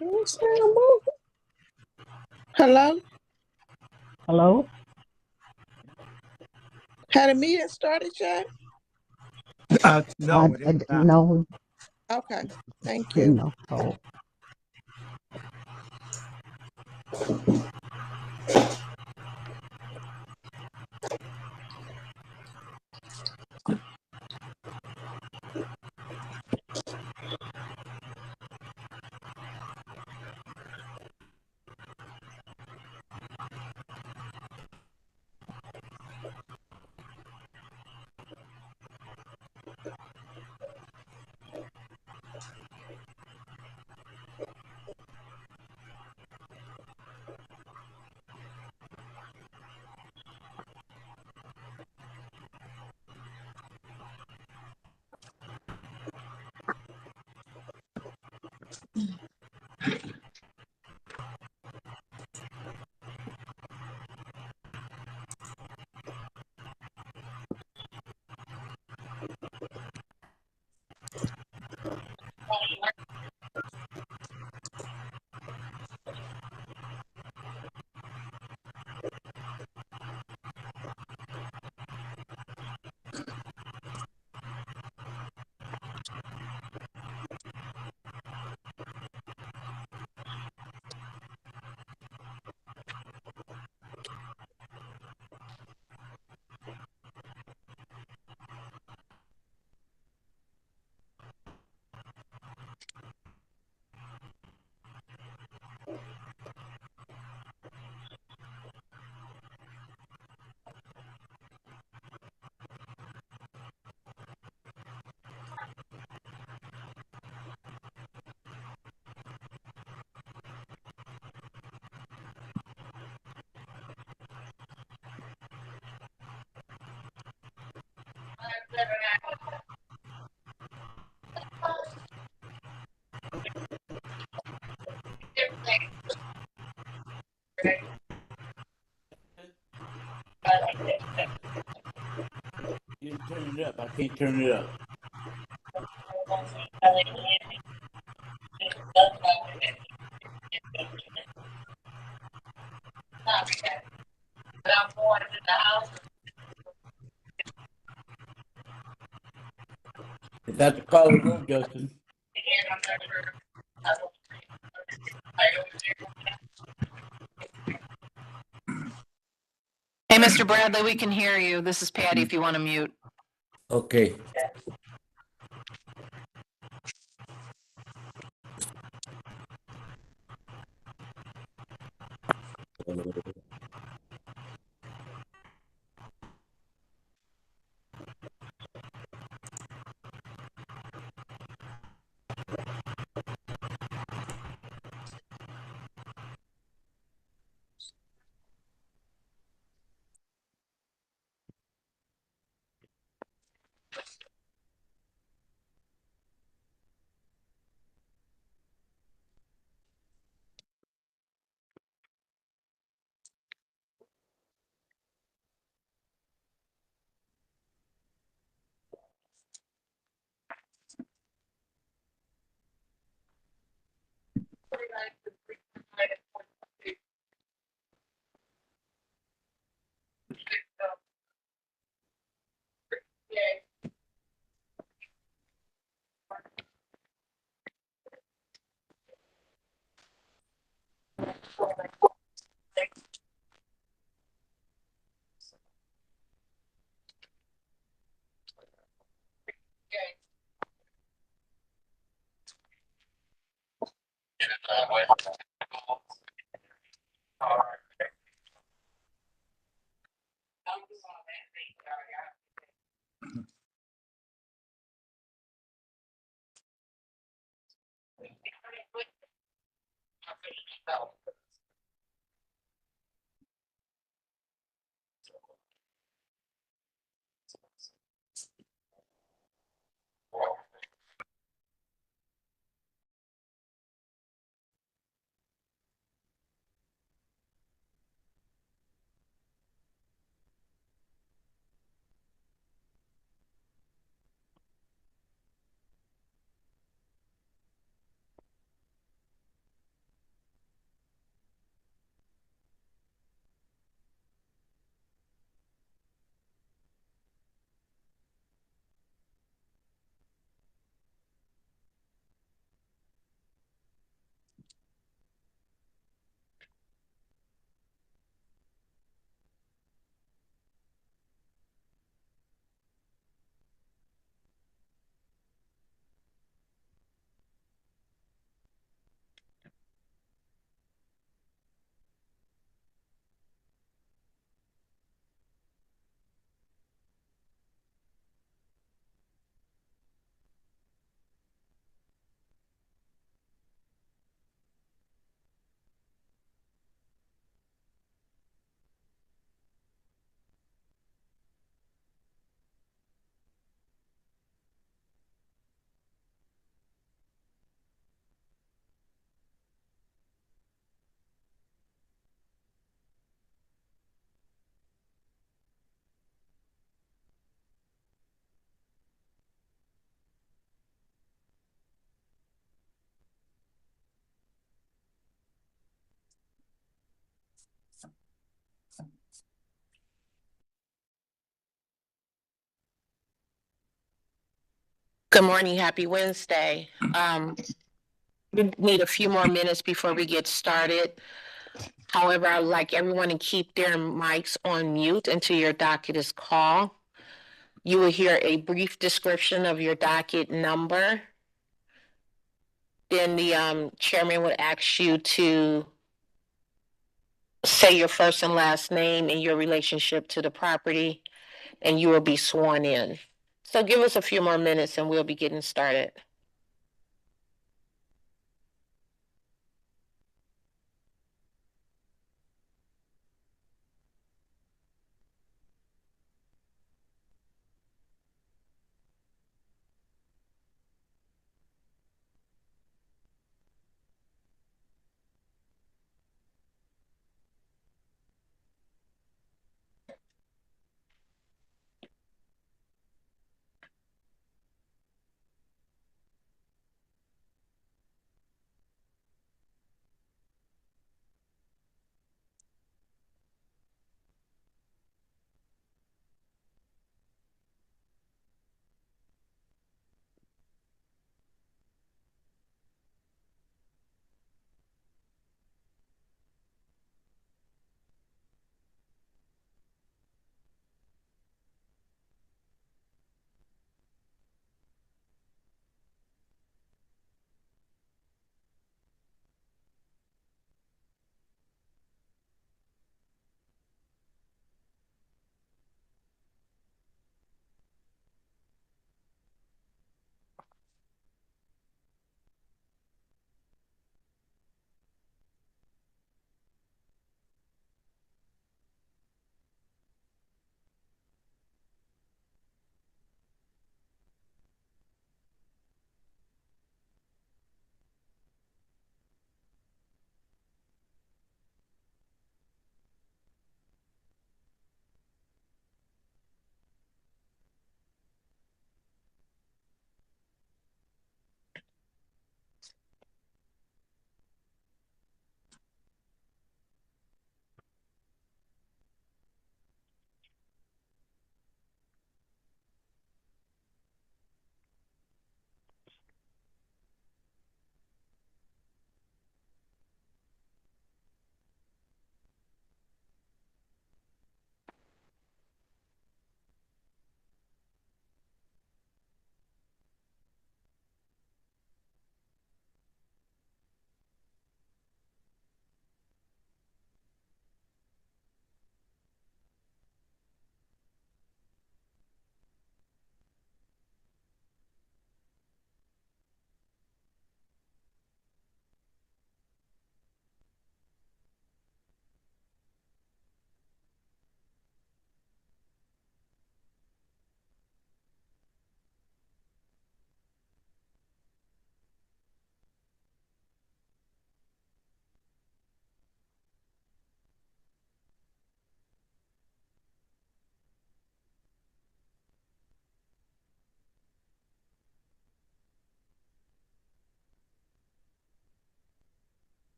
Hello? Hello? Had a meeting started yet? No, it is not. No, Okay, thank you. no. Oh. You turn it up. I can't turn it up. Is that the call of the room, Justin? Hey, Mr. Bradley, we can hear you. This is Patty if you want to mute. Okay. Good morning, happy Wednesday. We need a few more minutes before we get started. However, I'd like everyone to keep their mics on mute until your docket is called. You will hear a brief description of your docket number. Then the chairman would ask you to say your first and last name and your relationship to the property, and you will be sworn in. So give us a few more minutes and we'll be getting started.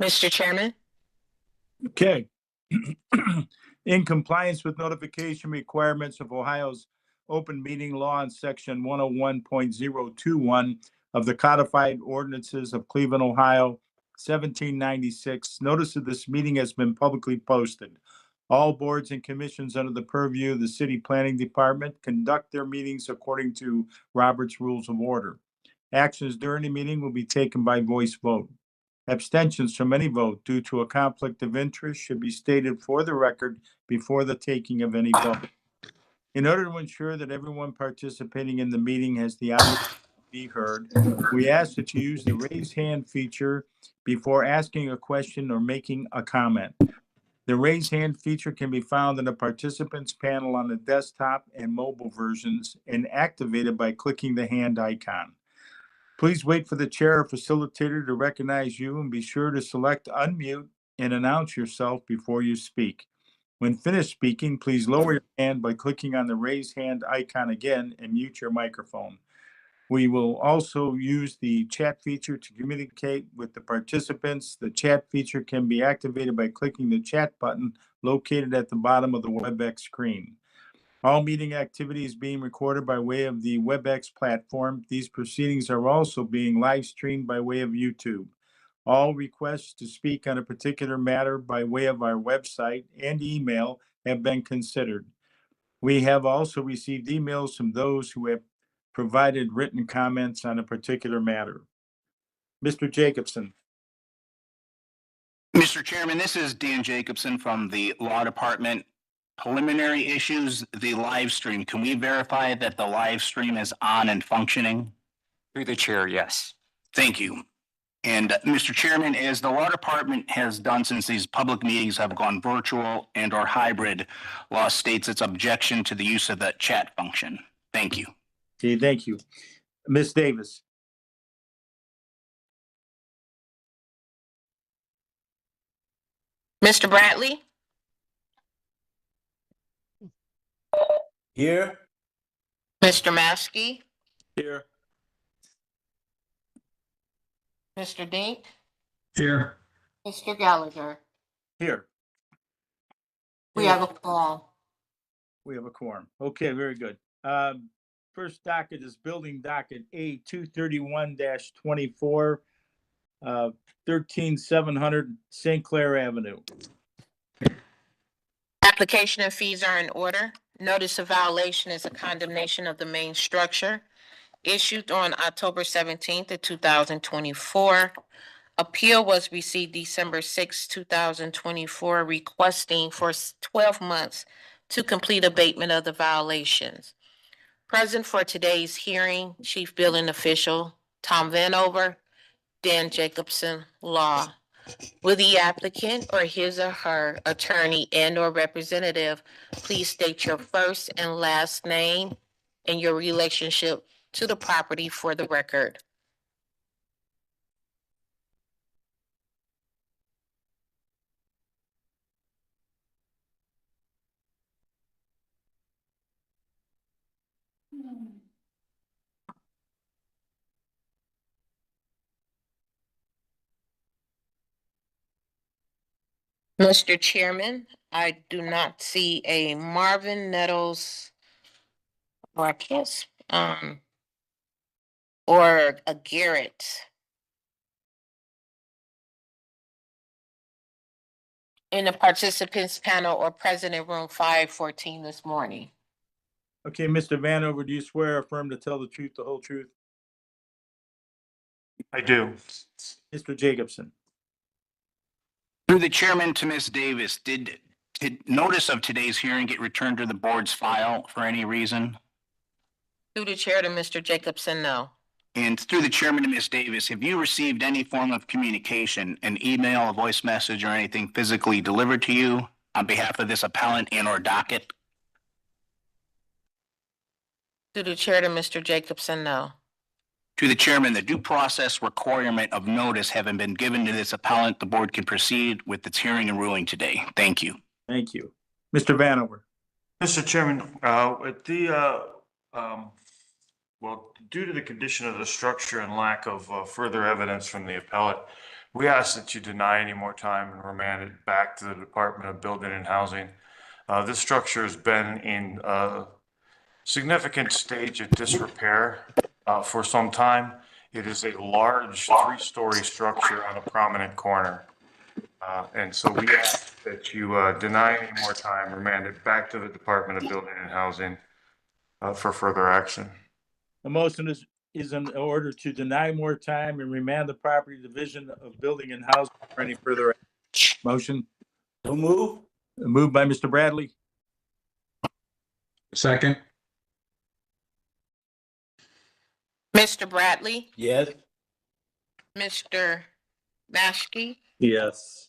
Mr. Chairman? Okay. In compliance with notification requirements of Ohio's open meeting law in section 101.021 of the codified ordinances of Cleveland, Ohio, 1796, notice of this meeting has been publicly posted. All boards and commissions under the purview of the city planning department conduct their meetings according to Robert's Rules of Order. Actions during the meeting will be taken by voice vote. Abstentions from any vote due to a conflict of interest should be stated for the record before the taking of any vote. In order to ensure that everyone participating in the meeting has the opportunity to be heard, we ask that you use the raise hand feature before asking a question or making a comment. The raise hand feature can be found in the participants panel on the desktop and mobile versions and activated by clicking the hand icon. Please wait for the chair or facilitator to recognize you and be sure to select unmute and announce yourself before you speak. When finished speaking, please lower your hand by clicking on the raise hand icon again and mute your microphone. We will also use the chat feature to communicate with the participants. The chat feature can be activated by clicking the chat button located at the bottom of the WebEx screen. All meeting activity is being recorded by way of the WebEx platform. These proceedings are also being live streamed by way of YouTube. All requests to speak on a particular matter by way of our website and email have been considered. We have also received emails from those who have provided written comments on a particular matter. Mr. Jacobson. Mr. Chairman, this is Dan Jacobson from the Law Department. Preliminary issues, the live stream. Can we verify that the live stream is on and functioning? Through the chair, yes. Thank you. And Mr. Chairman, as the Law Department has done since these public meetings have gone virtual and or hybrid, law states its objection to the use of the chat function. Thank you. Okay, thank you. Ms. Davis. Mr. Bradley, Here? Mr. Maskey, Here. Mr. Dink, Here. Mr. Gallagher. Here. We have a call. We have a quorum. Okay, very good. First docket is building docket A 231-24, 13700 St. Clair Avenue. Application and fees are in order. Notice of violation is a condemnation of the main structure issued on October 17th of 2024. Appeal was received December 6, 2024, requesting for 12 months to complete abatement of the violations. Present for today's hearing, Chief Billing Official Tom Vanover, Dan Jacobson, Law. Will the applicant or his or her attorney and or representative please state your first and last name and your relationship to the property for the record? Mr. Chairman, I do not see a Marvin Nettles Marcus, or a Garrett in the participants panel or present in room 514 this morning. Okay, Mr. Vanover, do you swear or affirm to tell the truth, the whole truth? I do. Mr. Jacobson. Through the chairman to Ms. Davis, did notice of today's hearing get returned to the board's file for any reason? Through the chair to Mr. Jacobson, no. And through the chairman to Ms. Davis, have you received any form of communication, an email, a voice message, or anything physically delivered to you on behalf of this appellant and or docket? Through the chair to Mr. Jacobson, no. To the chairman, the due process requirement of notice having been given to this appellant, the board can proceed with its hearing and ruling today. Thank you. Thank you. Mr. Vanover. Mr. Chairman, well, due to the condition of the structure and lack of further evidence from the appellate, we ask that you deny any more time and remand it back to the Department of Building and Housing. This structure has been in a significant stage of disrepair for some time. It is a large 3-story structure on a prominent corner. And so we ask that you deny any more time, remand it back to the Department of Building and Housing for further action. A motion is is in order to deny more time and remand the property division of building and housing for any further motion. So move. Moved by Mr. Bradley, Second. Mr. Bradley, Yes. Mr. Maschke, yes.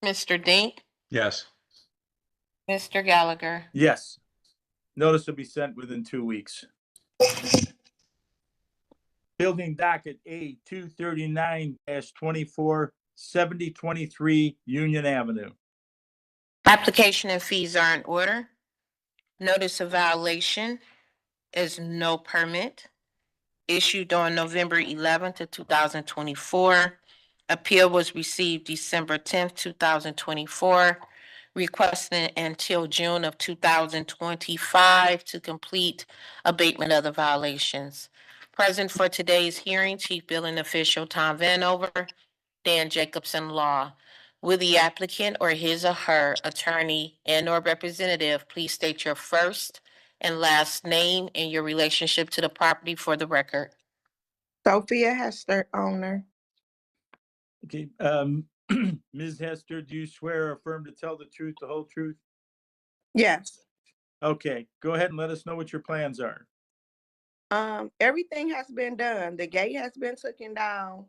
Mr. Dink, Yes. Mr. Gallagher. Yes. Notice will be sent within 2 weeks. Building docket A 239-24, 7023 Union Avenue. Application and fees are in order. Notice of violation is no permit. Issued on November 11th of 2024. Appeal was received December 10th, 2024. Requesting until June of 2025 to complete abatement of the violations. Present for today's hearing, Chief Billing Official Tom Vanover, Dan Jacobson Law. Will the applicant or his or her attorney and/or representative please state your first and last name and your relationship to the property for the record? Sophia Hester, owner. Okay, Ms. Hester, do you swear or affirm to tell the truth, the whole truth? Yes. Okay, go ahead and let us know what your plans are. Everything has been done. The gate has been taken down.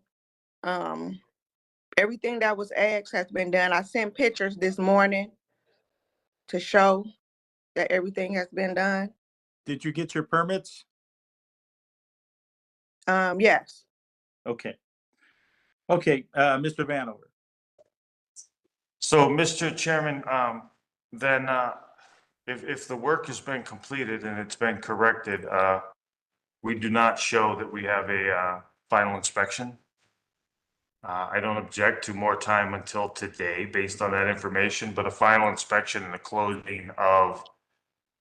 Everything that was asked has been done. I sent pictures this morning to show that everything has been done. Did you get your permits? Yes. Okay. Okay, Mr. Vanover. So, Mr. Chairman, then, if the work has been completed and it's been corrected, we do not show that we have a, final inspection. I don't object to more time until today based on that information, but a final inspection and the closing of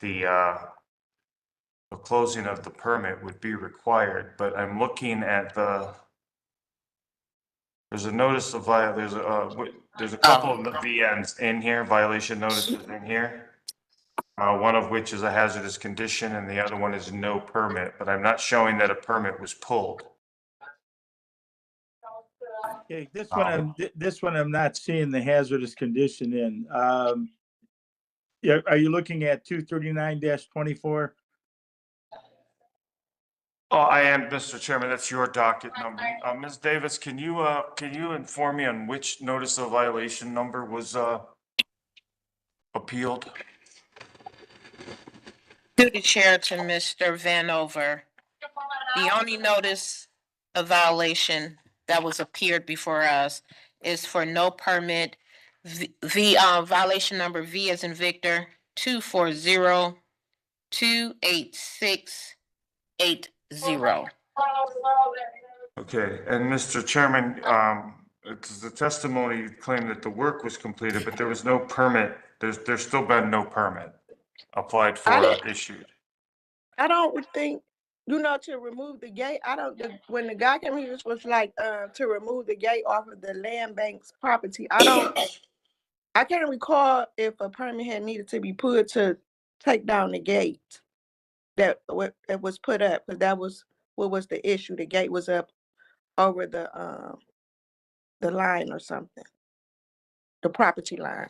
the permit would be required, but I'm looking at there's a notice of there's a couple of the VNs in here, violation notices in here. One of which is a hazardous condition and the other one is no permit, but I'm not showing that a permit was pulled. Okay, this one I'm not seeing the hazardous condition in. Yeah, are you looking at 239-24? Oh, I am, Mr. Chairman, that's your docket number. Ms. Davis, can you inform me on which notice of violation number was, appealed? Through the chair to Mr. Vanover. The only notice of violation that was appeared before us is for no permit. The violation number V as in Victor 240-28680. Okay, and Mr. Chairman, the testimony claimed that the work was completed, but there was no permit. There's still been no permit applied for or issued. I don't think, to remove the gate, when the guy came here, this was like, to remove the gate off of the land bank's property. I can't recall if a permit had needed to be put to take down the gate that was put up, because that was what was the issue. The gate was up over the line or something, the property line.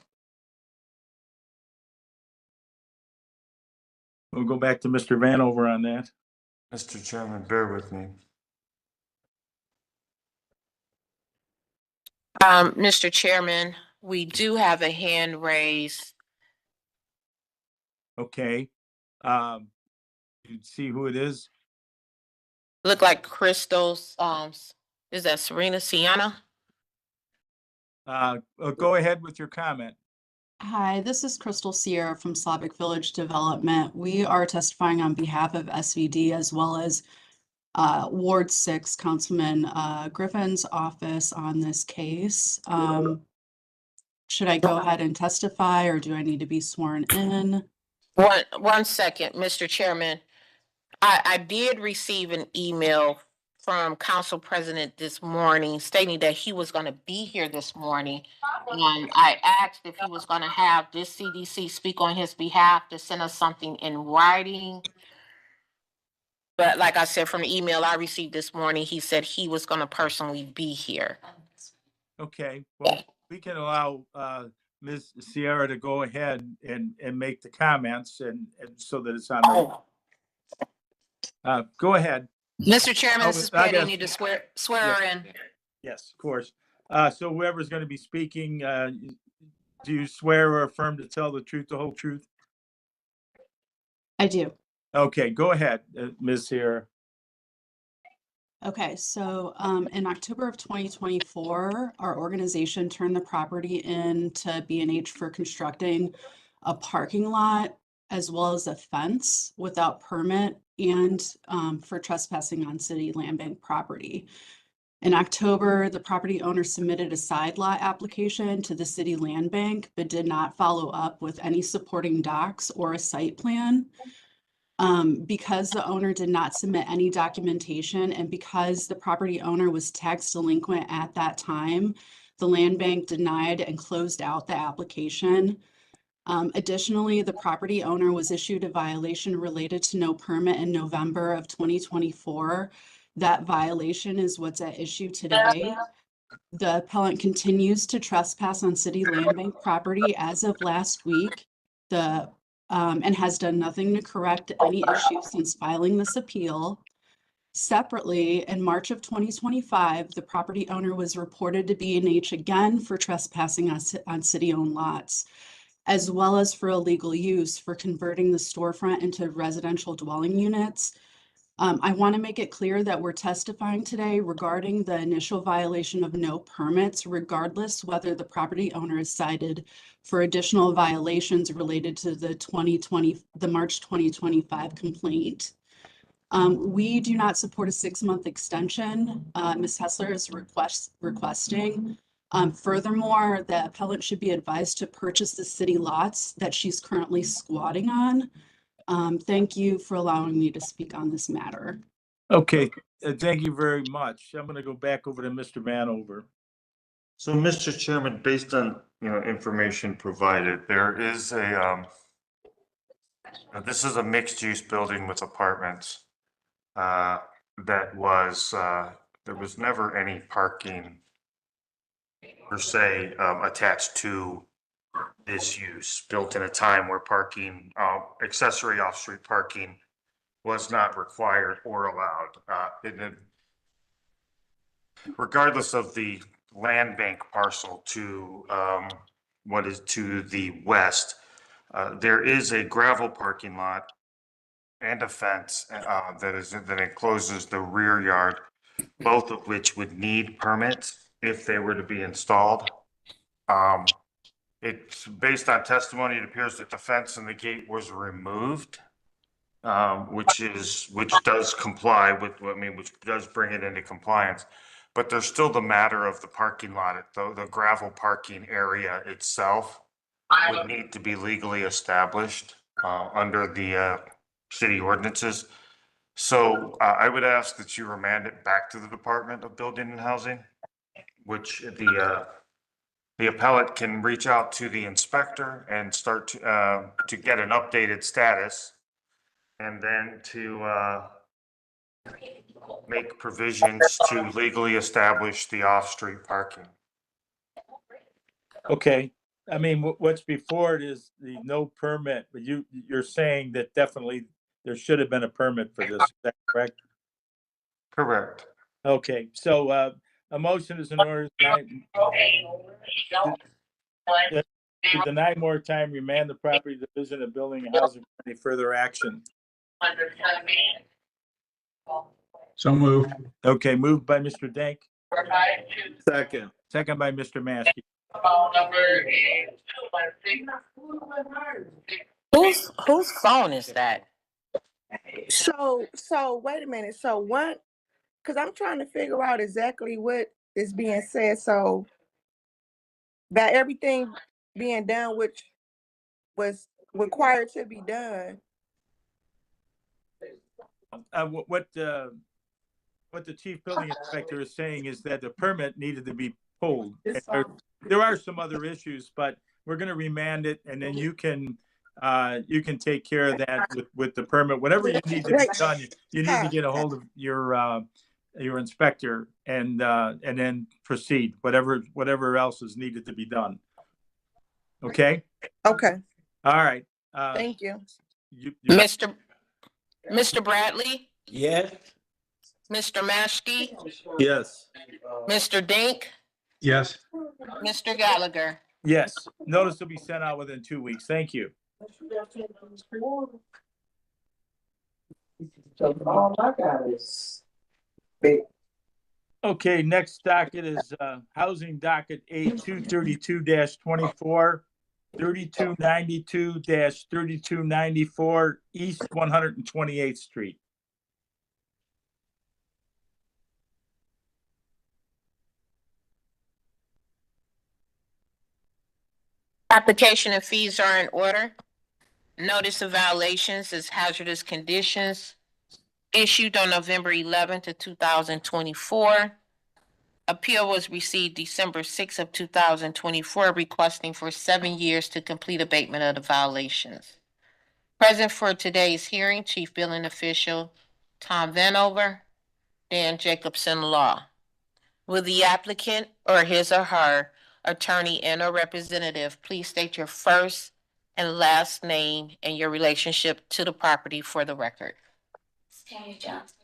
We'll go back to Mr. Vanover on that. Mr. Chairman, bear with me. Mr. Chairman, we do have a hand raised. Okay. You see who it is? Look like Crystal's, is that Serena Sienna? Go ahead with your comment. Hi, this is Crystal Sierra from Slavic Village Development. We are testifying on behalf of SVD as well as Ward 6 Councilman Griffin's office on this case. Should I go ahead and testify or do I need to be sworn in? One second, Mr. Chairman. I did receive an email from Council President this morning stating that he was going to be here this morning. And I asked if he was going to have this CDC speak on his behalf to send us something in writing. But like I said, from the email I received this morning, he said he was gonna personally be here. Okay, well, we can allow Ms. Sierra to go ahead and make the comments and so that it's on the, go ahead. Mr. Chairman, this is I Patty. You guess- need to swear her in. Yes, of course. So whoever's going to be speaking, do you swear or affirm to tell the truth, the whole truth? I do. Okay, go ahead, Ms. Sierra. Okay, so in October of 2024, our organization turned the property in to B&H for constructing a parking lot as well as a fence without permit and for trespassing on city land bank property. In October, the property owner submitted a side lot application to the city land bank, but did not follow up with any supporting docs or a site plan. Because the owner did not submit any documentation and because the property owner was tax delinquent at that time, the land bank denied and closed out the application. Additionally, the property owner was issued a violation related to no permit in November of 2024. That violation is what's at issue today. The appellant continues to trespass on city land bank property as of last week. And has done nothing to correct any issues since filing this appeal. Separately, in March of 2025, the property owner was reported to B&H again for trespassing on city-owned lots, as well as for illegal use for converting the storefront into residential dwelling units. I want to make it clear that we're testifying today regarding the initial violation of no permits, regardless whether the property owner is cited for additional violations related to the March 2025 complaint. We do not support a 6-month extension. Ms. Hessler is requesting. Furthermore, the appellant should be advised to purchase the city lots that she's currently squatting on. Thank you for allowing me to speak on this matter. Okay, thank you very much. I'm going to go back over to Mr. Vanover. So, Mr. Chairman, based on, information provided, there is this is a mixed-use building with apartments. There was never any parking per se, attached to this use, built in a time where parking, accessory off-street parking was not required or allowed. Regardless of the land bank parcel to what is to the west, there is a gravel parking lot and a fence that encloses the rear yard, both of which would need permits if they were to be installed. It's based on testimony. It appears that the fence and the gate was removed, which does comply with which does bring it into compliance. But there's still the matter of the parking lot, the gravel parking area itself would need to be legally established under the city ordinances. So I would ask that you remand it back to the Department of Building and Housing, which the appellate can reach out to the inspector and start to get an updated status, and then to make provisions to legally establish the off-street parking. Okay, I mean, what's before it is the no permit, but you're saying that definitely there should have been a permit for this, is that correct? Correct. Okay, so a motion is in order to deny more time, remand the property division of Building and Housing for any further action. So moved. Okay, moved by Mr. Dank, Second. second by Mr. Maskey. Whose phone is that? So wait a minute. So what? Because I'm trying to figure out exactly what is being said. So that everything being done, which was required to be done. What the chief building inspector is saying is that the permit needed to be pulled. There are some other issues, but we're going to remand it, and then you can you can take care of that with the permit. Whatever you need to be done, you need to get a hold of your inspector and then proceed, whatever else is needed to be done. Okay? Okay, All right. thank you. Mr. Bradley, Yes. Mr. Maschke, Yes. Mr. Dink, Yes. Mr. Gallagher. Yes. Notice will be sent out within 2 weeks. Thank you. All I got is. Okay, next docket is housing docket A 232-24, 3292-3294 East 128th Street. Application and fees are in order. Notice of violations is hazardous conditions issued on November 11th of 2024. Appeal was received December 6th of 2024, requesting for 7 years to complete abatement of the violations. Present for today's hearing, Chief Billing Official Tom Vanover, Dan Jacobson Law. Will the applicant or his or her attorney and or representative please state your first and last name and your relationship to the property for the record? Tammy Johnson.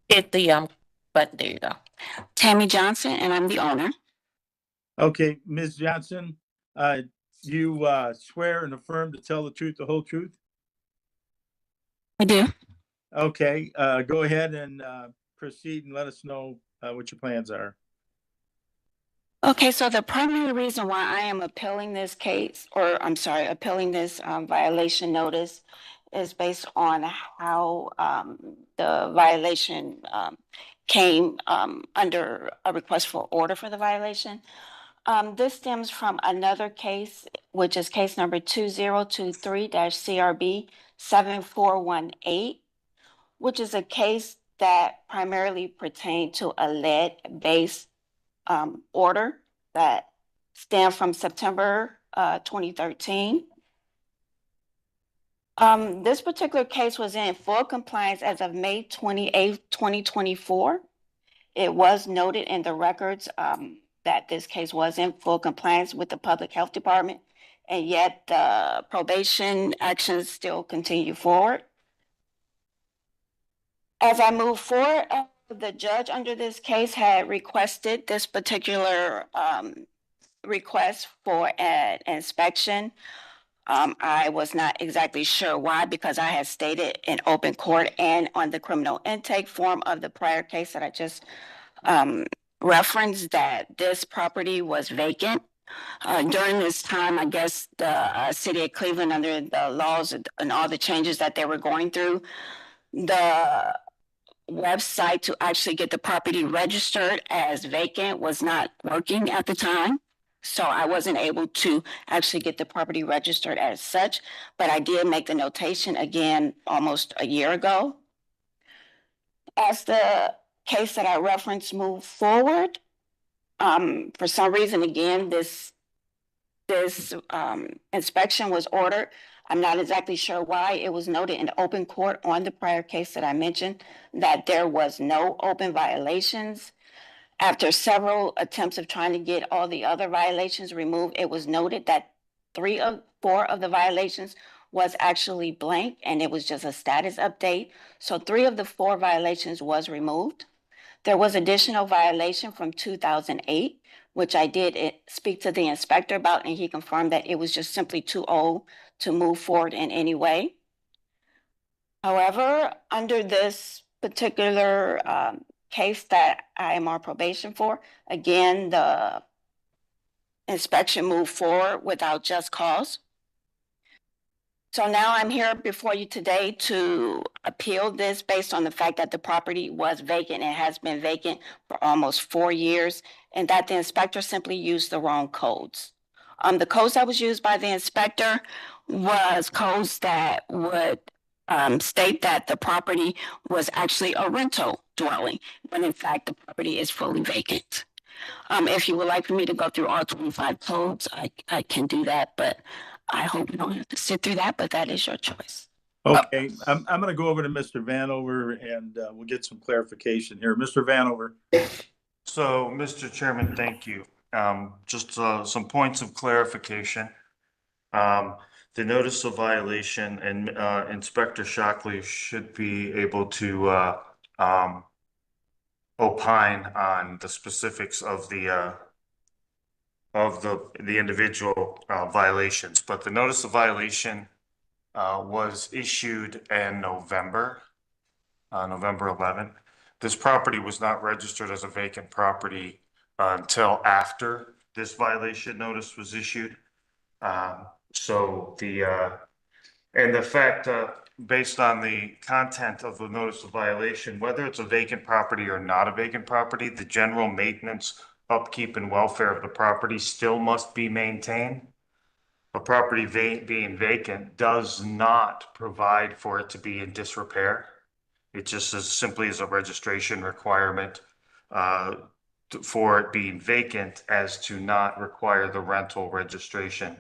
Hit the button. There you go. Tammy Johnson, and I'm the owner. Okay, Ms. Johnson, you swear and affirm to tell the truth, the whole truth? I do. Okay, go ahead and proceed and let us know what your plans are. Okay, so the primary reason why I am appealing this case, or I'm sorry, appealing this violation notice is based on how the violation came under a request for order for the violation. This stems from another case, which is case number 2023-CRB 7418, which is a case that primarily pertained to a lead-based order that stemmed from September 2013. This particular case was in full compliance as of May 28th, 2024. It was noted in the records that this case was in full compliance with the Public Health Department, and yet the probation actions still continue forward. As I move forward, the judge under this case had requested this particular request for an inspection. I was not exactly sure why, because I had stated in open court and on the criminal intake form of the prior case that I just referenced that this property was vacant. During this time, I guess the city of Cleveland, under the laws and all the changes that they were going through, the website to actually get the property registered as vacant was not working at the time. So I wasn't able to actually get the property registered as such, but I did make the notation again almost a year ago. As the case that I referenced moved forward, for some reason, again, this inspection was ordered. I'm not exactly sure why. It was noted in open court on the prior case that I mentioned that there was no open violations. After several attempts of trying to get all the other violations removed, it was noted that 3 of 4 of the violations was actually blank, and it was just a status update. So 3 of the 4 violations was removed. There was additional violation from 2008, which I did speak to the inspector about, and he confirmed that it was just simply too old to move forward in any way. However, under this particular case that I am on probation for, again, the inspection moved forward without just cause. So now I'm here before you today to appeal this based on the fact that the property was vacant and has been vacant for almost 4 years, and that the inspector simply used the wrong codes. The codes that was used by the inspector was codes that would state that the property was actually a rental dwelling, when in fact the property is fully vacant. If you would like for me to go through all 25 codes, I can do that, but I hope we don't have to sit through that, but that is your choice. Okay, I'm gonna go over to Mr. Vanover and we'll get some clarification here. Mr. Vanover. So, Mr. Chairman, thank you. Just some points of clarification. The notice of violation and Inspector Shockley should be able to opine on the specifics of the individual violations. But the notice of violation was issued in November 11th. This property was not registered as a vacant property until after this violation notice was issued. So and the fact, based on the content of the notice of violation, whether it's a vacant property or not a vacant property, the general maintenance, upkeep, and welfare of the property still must be maintained. A property being vacant does not provide for it to be in disrepair. It just as simply as a registration requirement for it being vacant as to not require the rental registration.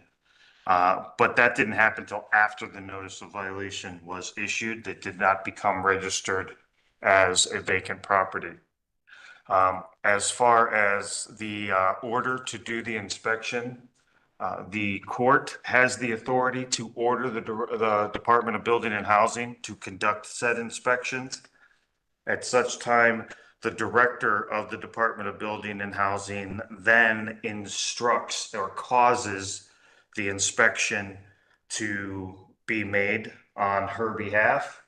But that didn't happen until after the notice of violation was issued. That did not become registered as a vacant property. As far as the order to do the inspection, the court has the authority to order the Department of Building and Housing to conduct said inspections. At such time, the director of the Department of Building and Housing then instructs or causes the inspection to be made on her behalf.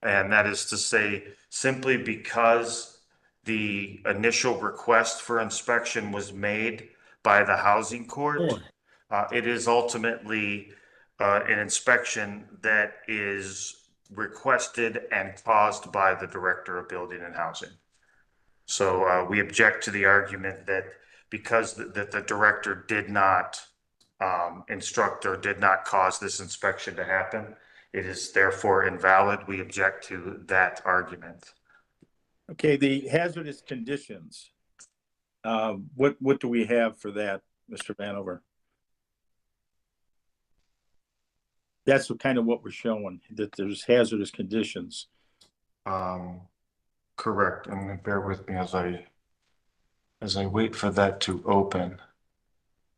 And that is to say, simply because the initial request for inspection was made by the housing court, it is ultimately an inspection that is requested and caused by the Director of Building and Housing. So we object to the argument that because the director did not instruct or did not cause this inspection to happen, it is therefore invalid. We object to that argument. Okay, the hazardous conditions. What do we have for that, Mr. Vanover? That's kind of what we're showing, that there's hazardous conditions. Correct. And bear with me as I wait for that to open.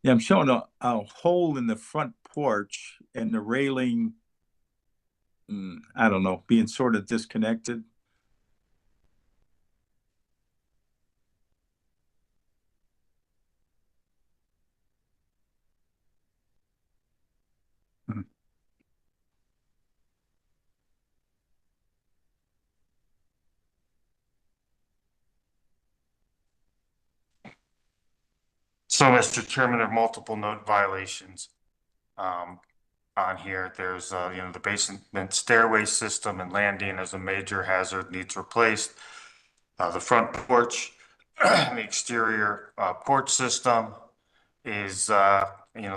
Yeah, I'm showing a hole in the front porch and the railing, I don't know, being sort of disconnected. So, Mr. Chairman, there are multiple note violations on here. There's, the basement stairway system and landing as a major hazard needs replaced. The front porch, the exterior porch system is, the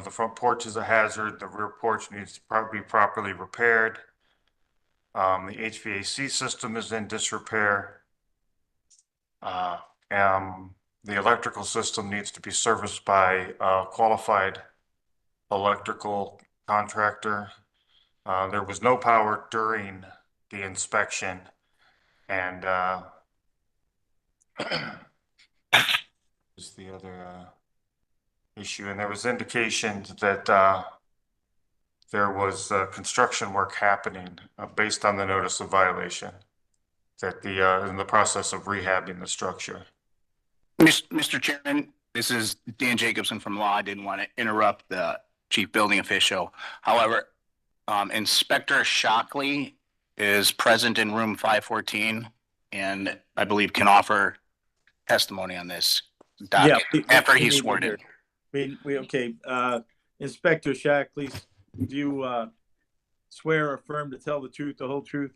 front porch is a hazard. The rear porch needs to be properly repaired. The HVAC system is in disrepair. The electrical system needs to be serviced by a qualified electrical contractor. There was no power during the inspection, and is the other issue. And there was indications that there was construction work happening based on the notice of violation, that in the process of rehabbing the structure. Mr. Chairman, this is Dan Jacobson from Law. I didn't want to interrupt the chief building official. However, Inspector Shockley is present in room 514 and I believe can offer testimony on this docket after he's sworn in. Okay, Inspector Shockley, do you swear or affirm to tell the truth, the whole truth?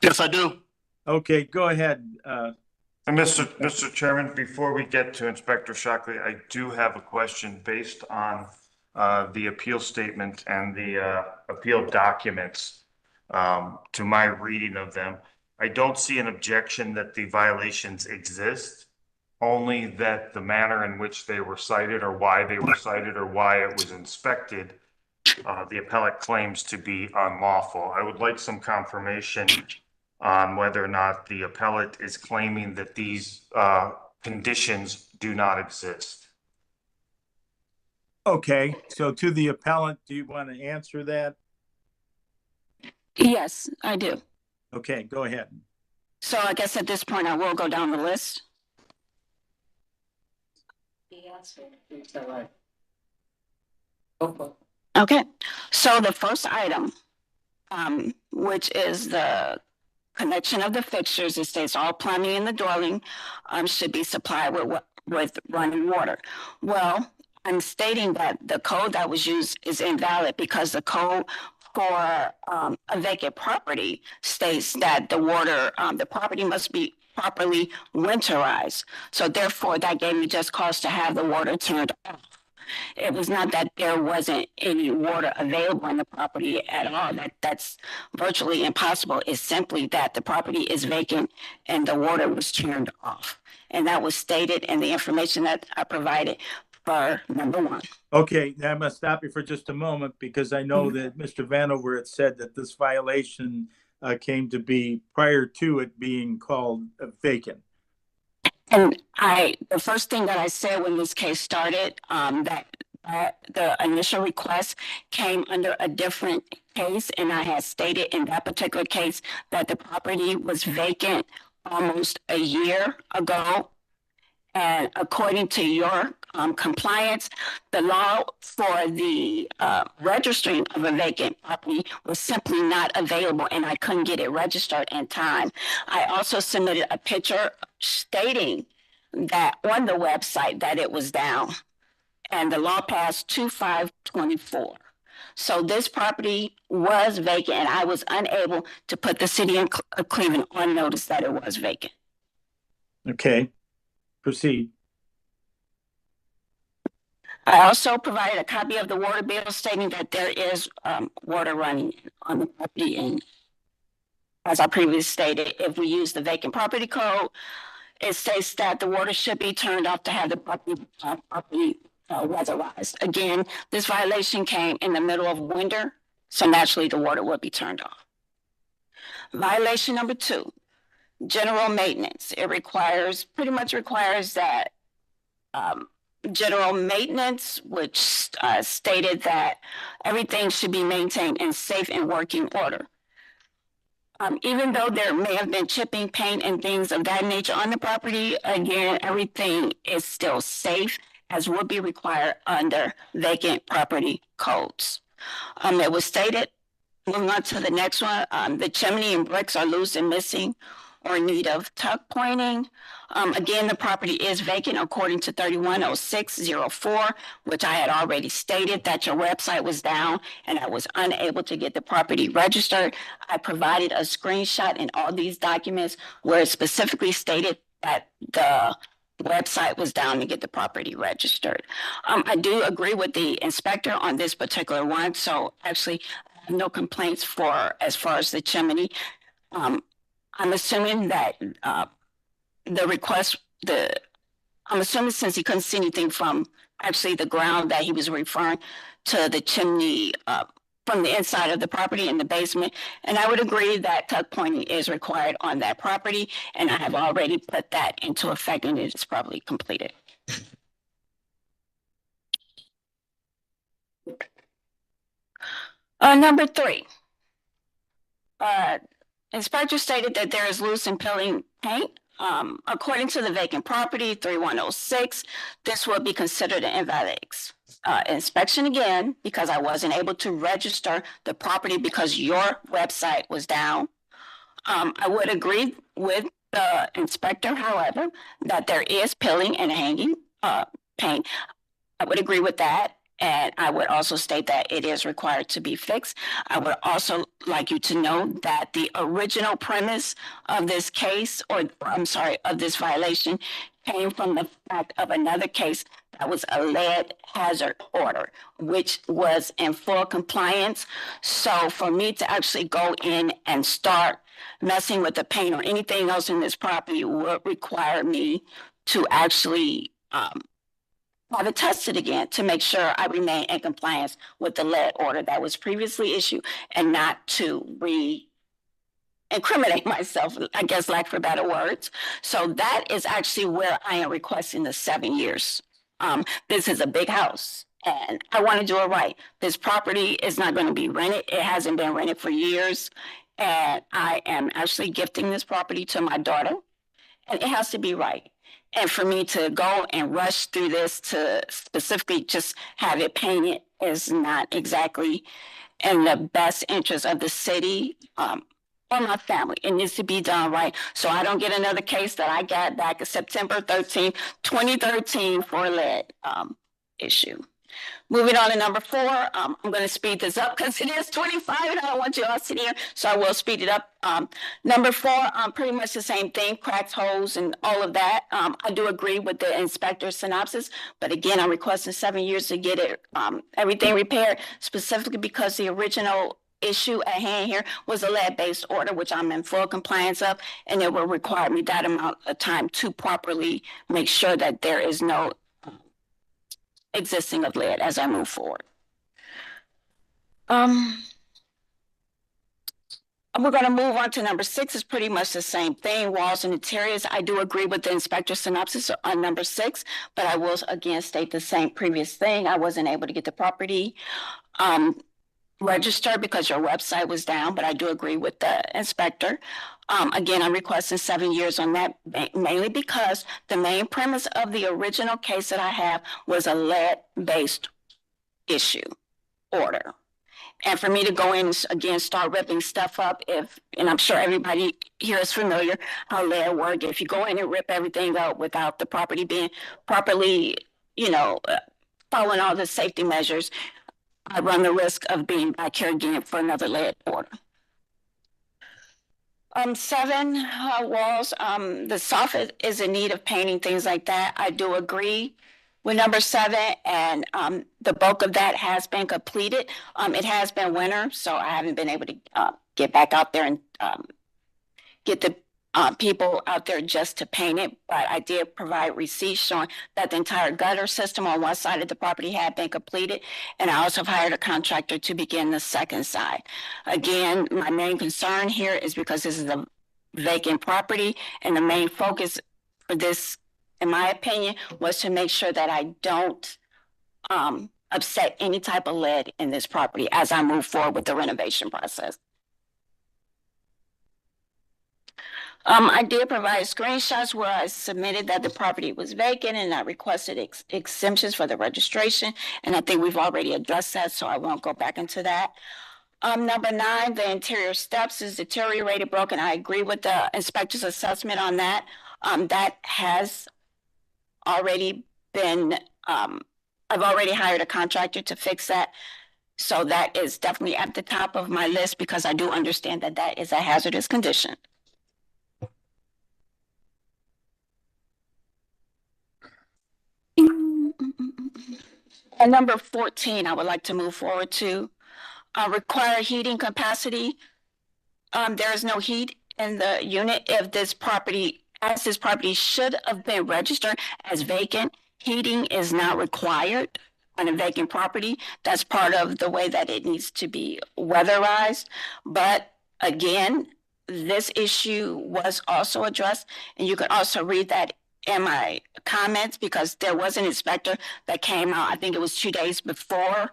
Yes, I do. Okay, go ahead. And Mr. Chairman, before we get to Inspector Shockley, I do have a question based on the appeal statement and the appeal documents. To my reading of them, I don't see an objection that the violations exist. only that the manner in which they were cited or why they were cited or why it was inspected, the appellate claims to be unlawful. I would like some confirmation on whether or not the appellate is claiming that these conditions do not exist. Okay, so to the appellant, do you want to answer that? Yes, I do. Okay, go ahead. So I guess at this point, I will go down the list. Okay, so the first item, which is the connection of the fixtures, it states all plumbing in the dwelling should be supplied with running water. Well, I'm stating that the code that was used is invalid because the code for a vacant property states that the water, the property must be properly winterized. So therefore, that gave me just cause to have the water turned off. It was not that there wasn't any water available on the property at all. That's virtually impossible. It's simply that the property is vacant and the water was turned off. And that was stated in the information that I provided for number one. Okay, I must stop you for just a moment because I know that Mr. Vanover had said that this violation came to be prior to it being called vacant. And the first thing that I said when this case started, that the initial request came under a different case, and I had stated in that particular case that the property was vacant almost a year ago. And according to your compliance, the law for the registering of a vacant property was simply not available, and I couldn't get it registered in time. I also submitted a picture stating that on the website that it was down, and the law passed 2/5/24. So this property was vacant, and I was unable to put the city of Cleveland on notice that it was vacant. Okay, proceed. I also provided a copy of the water bill stating that there is water running on the property. And as I previously stated, if we use the vacant property code, it states that the water should be turned off to have the property weatherized. Again, this violation came in the middle of winter, so naturally the water would be turned off. Violation number 2, general maintenance. It pretty much requires that general maintenance, which stated that everything should be maintained in safe and working order. Even though there may have been chipping, paint, and things of that nature on the property, again, everything is still safe as would be required under vacant property codes. It was stated, moving on to the next one, the chimney and bricks are loose and missing or in need of tuck pointing. Again, the property is vacant according to 310604, which I had already stated that your website was down and I was unable to get the property registered. I provided a screenshot in all these documents where it specifically stated that the website was down to get the property registered. I do agree with the inspector on this particular one, so actually I have no complaints as far as the chimney. I'm assuming that I'm assuming since he couldn't see anything from actually the ground that he was referring to the chimney from the inside of the property in the basement. And I would agree that tuck pointing is required on that property. And I have already put that into effect and it is probably completed. Number 3. Inspector stated that there is loose and peeling paint. According to the vacant property 3106, this will be considered an invalid inspection again because I wasn't able to register the property because your website was down. I would agree with the inspector, however, that there is peeling and hanging paint. I would agree with that. And I would also state that it is required to be fixed. I would also like you to know that the original premise of this case, of this violation, came from the fact of another case that was a lead hazard order, which was in full compliance. So for me to actually go in and start messing with the paint or anything else in this property would require me to actually have it tested again to make sure I remain in compliance with the lead order that was previously issued, and not to incriminate myself, I guess, lack for better words. So that is actually where I am requesting the 7 years. This is a big house and I want to do it right. This property is not going to be rented. It hasn't been rented for years. And I am actually gifting this property to my daughter, and it has to be right. And for me to go and rush through this to specifically just have it painted is not exactly in the best interest of the city or my family. It needs to be done right, so I don't get another case that I got back September 13th, 2013 for a lead issue. Moving on to number 4, I'm going to speed this up because it is 25 and I don't want you all sitting here, so I will speed it up. Number 4, pretty much the same thing, cracks, holes, and all of that. I do agree with the inspector's synopsis, but again, I'm requesting 7 years to get it, everything repaired, specifically because the original issue at hand here was a lead-based order, which I'm in full compliance of, and it will require me that amount of time to properly make sure that there is no existing of lead as I move forward. We're going to move on to number 6. It's pretty much the same thing, walls and interiors. I do agree with the inspector's synopsis on number 6, but I will again state the same previous thing. I wasn't able to get the property registered because your website was down, but I do agree with the inspector. Again, I'm requesting 7 years on that, mainly because the main premise of the original case that I have was a lead-based issue order. And for me to go in again, start ripping stuff up, and I'm sure everybody here is familiar how lead works. If you go in and rip everything out without the property being properly, following all the safety measures, I run the risk of being back here again for another lead order. 7, walls, the soffit is in need of painting, things like that. I do agree with number 7, and the bulk of that has been completed. It has been winter, so I haven't been able to get back out there and get the people out there just to paint it, but I did provide receipts showing that the entire gutter system on one side of the property had been completed, and I also hired a contractor to begin the second side. Again, my main concern here is because this is a vacant property, and the main focus for this, in my opinion, was to make sure that I don't upset any type of lead in this property as I move forward with the renovation process. I did provide screenshots where I submitted that the property was vacant, and I requested exemptions for the registration. And I think we've already addressed that, so I won't go back into that. Number 9, the interior steps is deteriorated, broken. I agree with the inspector's assessment on that. That has already been, I've already hired a contractor to fix that. So that is definitely at the top of my list because I do understand that that is a hazardous condition. And number 14, I would like to move forward to require heating capacity. There is no heat in the unit if this property, as this property should have been registered as vacant. Heating is not required on a vacant property. That's part of the way that it needs to be weatherized. But again, this issue was also addressed, and you can also read that in my comments because there was an inspector that came out, I think it was 2 days before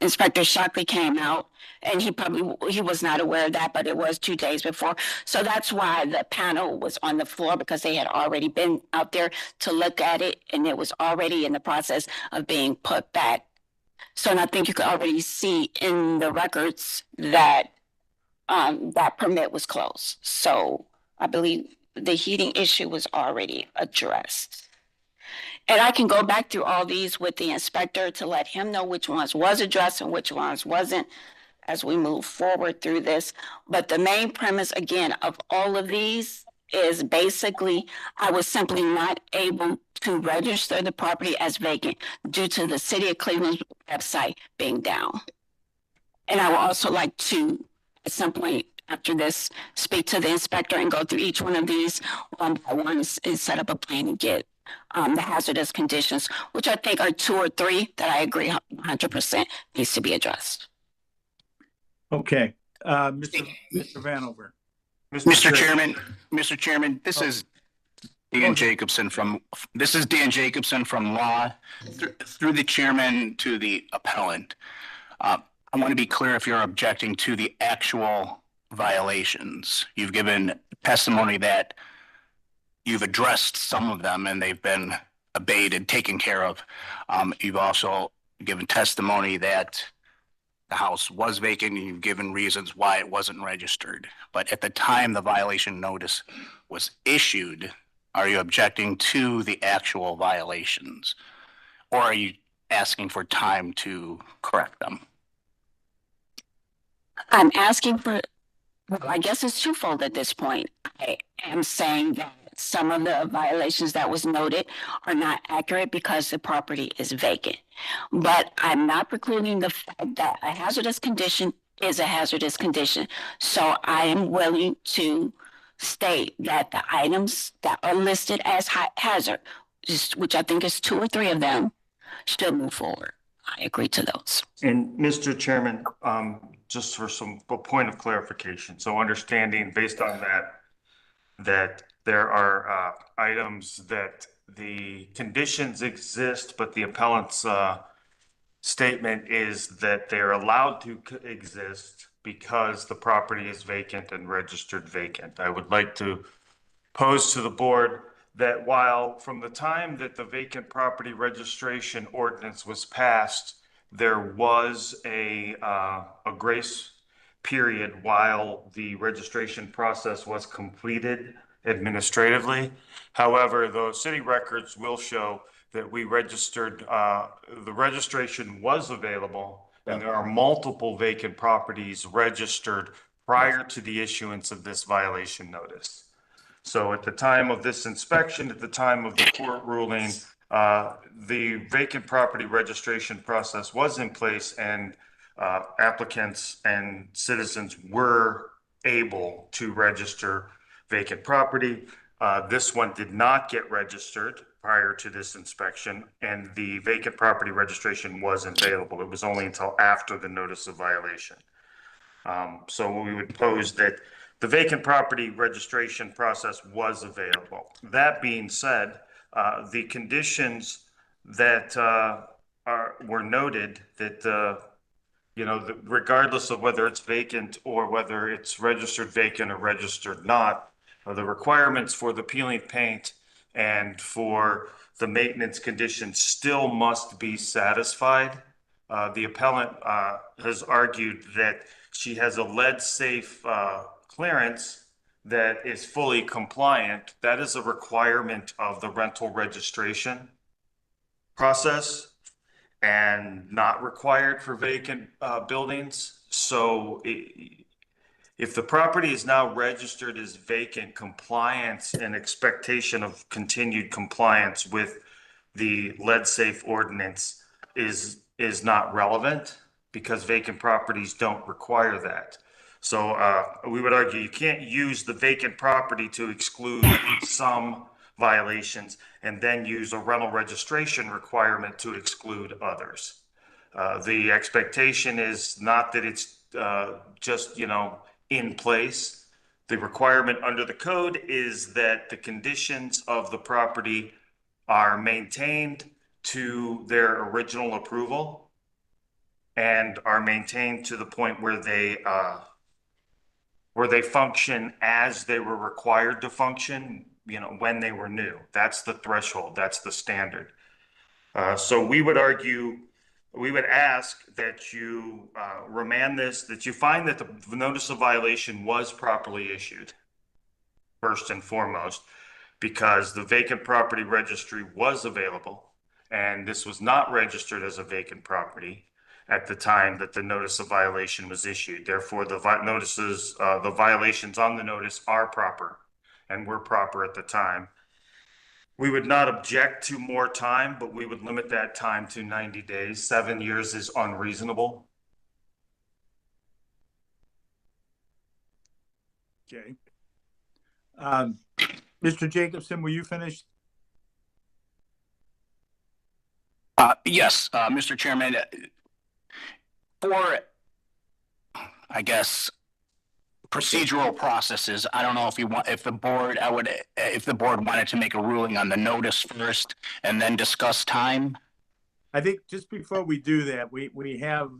Inspector Shockley came out, and he was not aware of that, but it was 2 days before. So that's why the panel was on the floor, because they had already been out there to look at it, and it was already in the process of being put back. So, and I think you could already see in the records that that permit was closed. So I believe the heating issue was already addressed. And I can go back through all these with the inspector to let him know which ones was addressed and which ones wasn't as we move forward through this. But the main premise, again, of all of these is basically I was simply not able to register the property as vacant due to the City of Cleveland's website being down. And I would also like to, at some point, after this, speak to the inspector and go through each one of these one by one and set up a plan and get the hazardous conditions, which I think are 2 or 3 that I agree 100% needs to be addressed. Okay, Mr. Vanover. Mr. Chairman, this is Dan Jacobson from Law. Through the chairman to the appellant. I want to be clear if you're objecting to the actual violations. You've given testimony that you've addressed some of them and they've been abated, taken care of. You've also given testimony that the house was vacant and you've given reasons why it wasn't registered. But at the time the violation notice was issued, are you objecting to the actual violations? Or are you asking for time to correct them? I'm asking for, well, I guess it's twofold at this point. I am saying that some of the violations that was noted are not accurate because the property is vacant. But I'm not precluding the fact that a hazardous condition is a hazardous condition. So I am willing to state that the items that are listed as hazard, which I think is 2 or 3 of them, should move forward. I agree to those. And Mr. Chairman, just for a point of clarification, so understanding based on that there are items that the conditions exist, but the appellant's statement is that they're allowed to exist because the property is vacant and registered vacant. I would like to pose to the board that while from the time that the vacant property registration ordinance was passed, there was a grace period while the registration process was completed administratively. However, the city records will show that we registered, the registration was available, and there are multiple vacant properties registered prior to the issuance of this violation notice. So at the time of this inspection, at the time of the court ruling, the vacant property registration process was in place, and applicants and citizens were able to register vacant property. This one did not get registered prior to this inspection, and the vacant property registration wasn't available. It was only until after the notice of violation. So we would pose that the vacant property registration process was available. That being said, the conditions that were noted that regardless of whether it's vacant or whether it's registered vacant or registered not, the requirements for the peeling paint and for the maintenance conditions still must be satisfied. The appellant has argued that she has a lead-safe clearance that is fully compliant. That is a requirement of the rental registration process and not required for vacant buildings. So if the property is now registered as vacant, compliance and expectation of continued compliance with the lead-safe ordinance is not relevant because vacant properties don't require that. So we would argue you can't use the vacant property to exclude some violations and then use a rental registration requirement to exclude others. The expectation is not that it's just, in place. The requirement under the code is that the conditions of the property are maintained to their original approval and are maintained to the point where they function as they were required to function, when they were new. That's the threshold. That's the standard. So we would ask that you remand this, that you find that the notice of violation was properly issued, first and foremost, because the vacant property registry was available, and this was not registered as a vacant property at the time that the notice of violation was issued. Therefore, the violations on the notice are proper and were proper at the time. We would not object to more time, but we would limit that time to 90 days. 7 years is unreasonable. Okay. Mr. Jacobson, were you finished? Yes, Mr. Chairman, for, I guess, procedural processes, I don't know if if the board wanted to make a ruling on the notice first and then discuss time. I think just before we do that, we have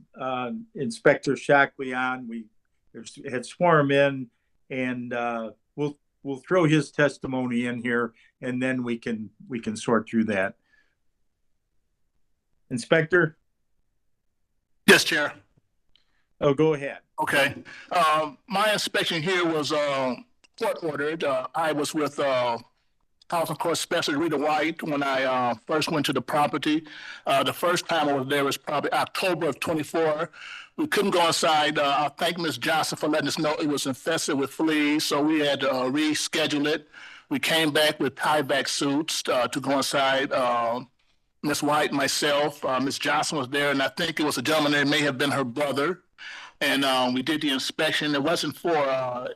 Inspector Shockley on. We had sworn him in, and we'll throw his testimony in here, and then we can sort through that. Inspector? Yes, Chair. Oh, go ahead. Okay. My inspection here was court ordered. I was with House of Court Specialist Rita White when I first went to the property. The first time I was there was probably October of 24. We couldn't go inside. I thank Ms. Johnson for letting us know it was infested with fleas, so we had to reschedule it. We came back with tie-back suits to go inside. Ms. White, myself, Ms. Johnson was there, and I think it was a gentleman that may have been her brother. And we did the inspection. It wasn't for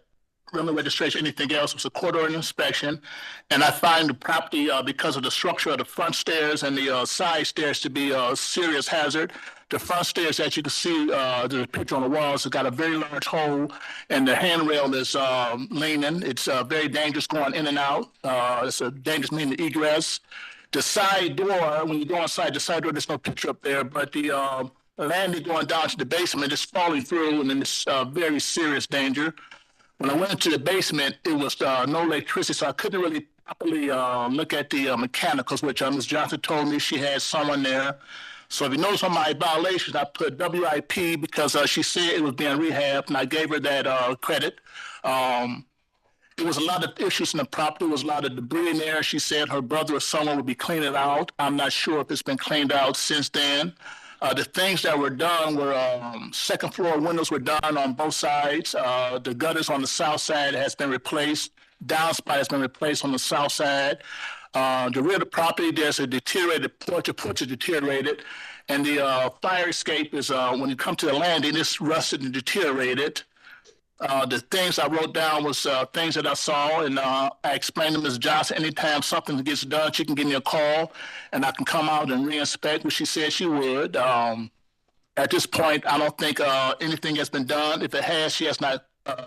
rental registration, anything else. It was a court-ordered inspection. And I find the property, because of the structure of the front stairs and the side stairs, to be a serious hazard. The front stairs, as you can see, there's a picture on the walls, it's got a very large hole, and the handrail is leaning. It's very dangerous going in and out. It's a dangerous means of egress. The side door, when you go inside the side door, there's no picture up there, but the landing going down to the basement is falling through, and then it's very serious danger. When I went into the basement, it was no electricity, so I couldn't really properly look at the mechanicals, which Ms. Johnson told me she had someone there. So if you notice on my violations, I put WIP because she said it was being rehabbed, and I gave her that credit. There was a lot of issues in the property. There was a lot of debris in there. She said her brother or someone would be cleaning it out. I'm not sure if it's been cleaned out since then. The things that were done were second floor windows were done on both sides. The gutters on the south side has been replaced. Downspout has been replaced on the south side. The rear of the property, there's a deteriorated porch. The porch is deteriorated. And the fire escape is, when you come to the landing, it's rusted and deteriorated. The things I wrote down was things that I saw, and I explained to Ms. Johnson, anytime something gets done, she can give me a call, and I can come out and re-inspect, which she said she would. At this point, I don't think anything has been done. If it has, she has not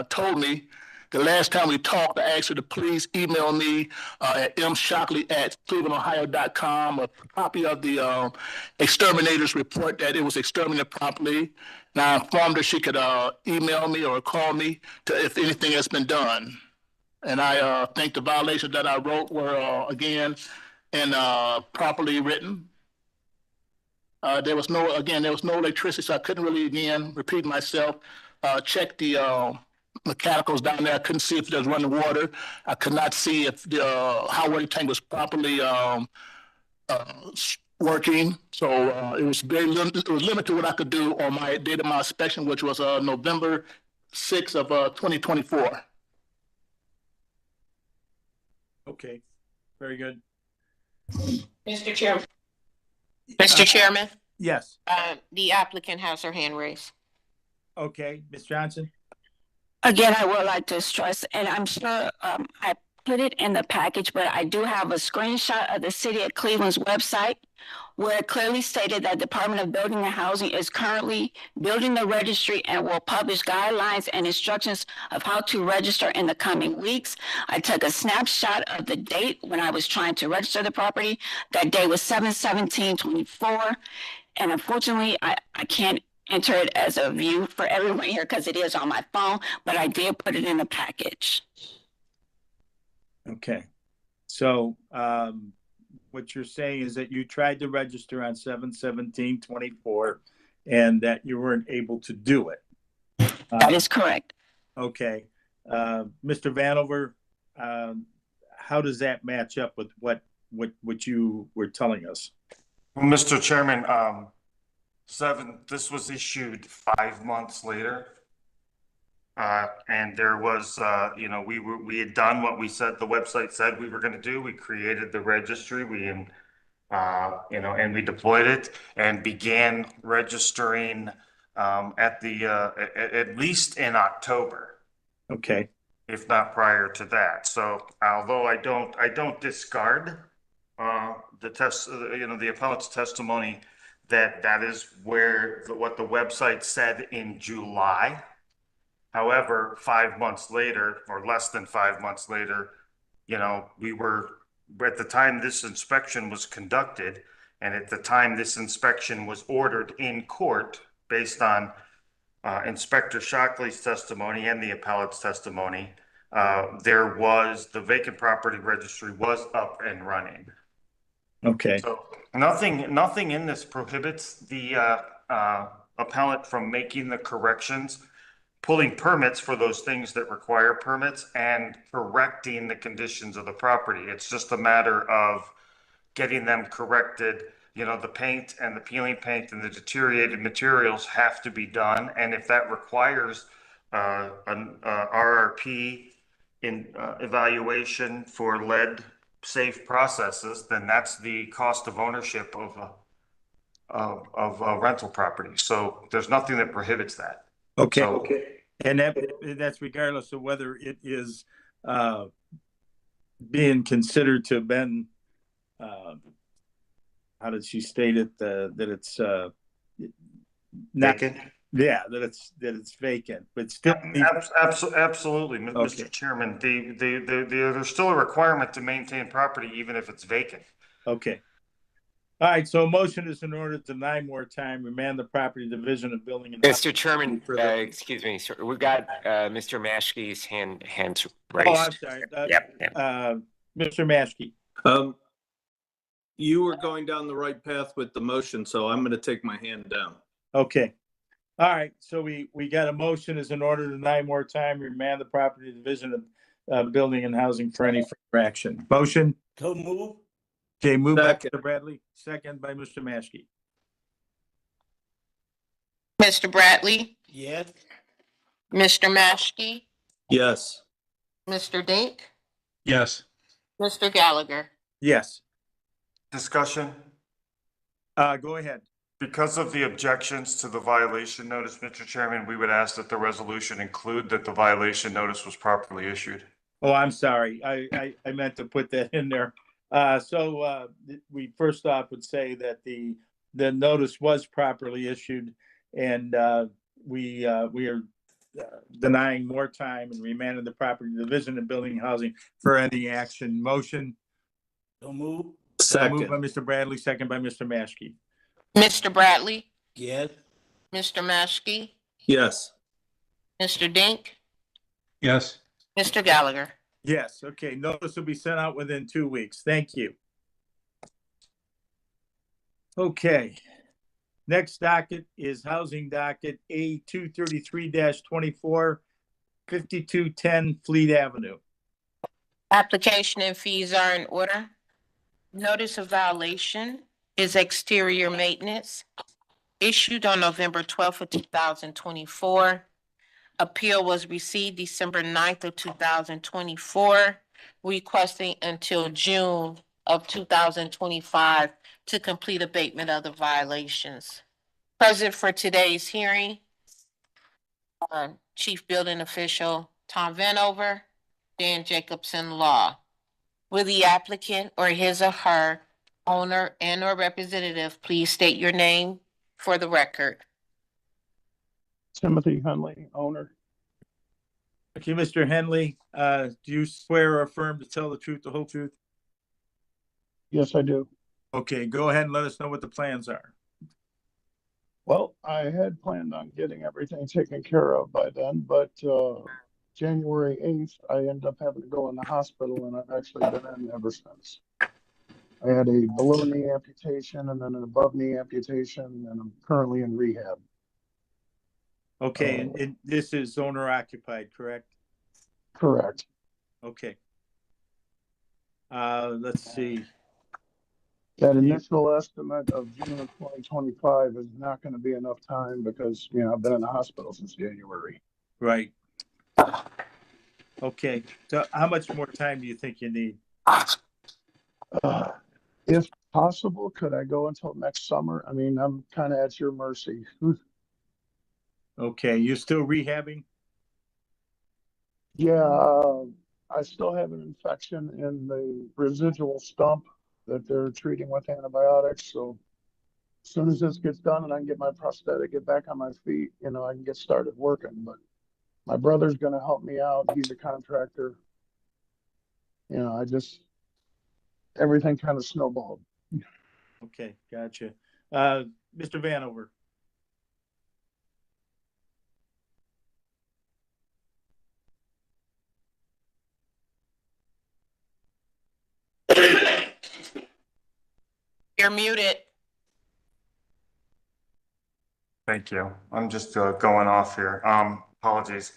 told me. The last time we talked, I asked her to please email me at mshockley@clevelandohio.com a copy of the exterminator's report that it was exterminated properly. And I informed her she could email me or call me if anything has been done. And I think the violations that I wrote were, again, and properly written. There was no electricity, so I couldn't really, again, repeat myself, check the mechanicals down there. I couldn't see if there was running water. I could not see if the hot water tank was properly working. So it was very limited. It was limited to what I could do on my date of my inspection, which was November 6th of 2024. Okay, very good. Mr. Chairman. Mr. Chairman, Yes. the applicant has her hand raised. Okay, Ms. Johnson? Again, I would like to stress, and I'm sure I put it in the package, but I do have a screenshot of the City of Cleveland's website where it clearly stated that Department of Building and Housing is currently building the registry and will publish guidelines and instructions of how to register in the coming weeks. I took a snapshot of the date when I was trying to register the property. That day was 7/17/24. And unfortunately, I can't enter it as a view for everyone here because it is on my phone, but I did put it in the package. Okay. So what you're saying is that you tried to register on 7/17/24 and that you weren't able to do it. That is correct. Okay. Mr. Vanover, how does that match up with what you were telling us? Well, Mr. Chairman, this was issued 5 months later. And there was, we had done what we said, the website said we were going to do. We created the registry, and we deployed it and began registering at least in October. Okay. if not prior to that. So although I don't discard the appellate's testimony that is what the website said in July. However, 5 months later, or less than 5 months later, we were, at the time this inspection was conducted, and at the time this inspection was ordered in court based on Inspector Shockley's testimony and the appellate's testimony, the vacant property registry was up and running. Okay. So nothing in this prohibits the appellant from making the corrections, pulling permits for those things that require permits, and correcting the conditions of the property. It's just a matter of getting them corrected. The paint and the peeling paint and the deteriorated materials have to be done. And if that requires an RRP evaluation for lead safe processes, then that's the cost of ownership of a rental property. So there's nothing that prohibits that. Okay. So, And that's regardless of whether it is being considered to have been, how did she state it? That it's not vacant? Yeah, that it's vacant, but still. Absolutely, Okay. Mr. Chairman. There's still a requirement to maintain property even if it's vacant. Okay. All right, so a motion is in order to deny more time, remand the property division of building and. Mr. Chairman, excuse me, sir, we've got Mr. Maschke's hands raised. Oh, I'm sorry. Yep. Mr. Maschke. You were going down the right path with the motion, so I'm going to take my hand down. Okay. All right, so we got a motion is in order to deny more time, remand the property division of building and housing for any further action. Motion? So move. Okay, moved by Second. Mr. Bradley, second by Mr. Maschke. Mr. Bradley, Yes. Mr. Maschke, Yes. Mr. Dink, Yes. Mr. Gallagher. Yes. Discussion? Go ahead. Because of the objections to the violation notice, Mr. Chairman, we would ask that the resolution include that the violation notice was properly issued. Oh, I'm sorry. I meant to put that in there. So we first off would say that the notice was properly issued, and we are denying more time and remanding the property division of building and housing for any action. Motion? So move. Second. Moved by Mr. Bradley, second by Mr. Maschke. Mr. Bradley, Yes. Mr. Maschke, Yes. Mr. Dink, Yes. Mr. Gallagher. Yes, okay. Notice will be sent out within 2 weeks. Thank you. Okay. Next docket is housing docket A 233-24, 5210 Fleet Avenue. Application and fees are in order. Notice of violation is exterior maintenance issued on November 12th of 2024. Appeal was received December 9th of 2024, requesting until June of 2025 to complete abatement of the violations. Present for today's hearing, Chief Building Official Tom Vanover, Dan Jacobson Law. Will the applicant or his or her owner and or representative please state your name for the record? Timothy Hunley, owner. Okay, Mr. Henley, do you swear or affirm to tell the truth, the whole truth? Yes, I do. Okay, go ahead and let us know what the plans are. Well, I had planned on getting everything taken care of by then, but January 8th, I ended up having to go in the hospital, and I've actually been in ever since. I had a below knee amputation and then an above knee amputation, and I'm currently in rehab. Okay, and this is owner occupied, correct? Correct. Okay. Let's see. That initial estimate of June of 2025 is not going to be enough time because, I've been in the hospital since January. Right. Okay, so how much more time do you think you need? If possible, could I go until next summer? I mean, I'm kind of at your mercy. Okay, you're still rehabbing? Yeah, I still have an infection in the residual stump that they're treating with antibiotics. So as soon as this gets done and I can get my prosthetic, get back on my feet, I can get started working. But my brother's going to help me out. He's a contractor. Everything kind of snowballed. Okay, gotcha. Mr. Vanover. You're muted. Thank you. I'm just going off here. Apologies.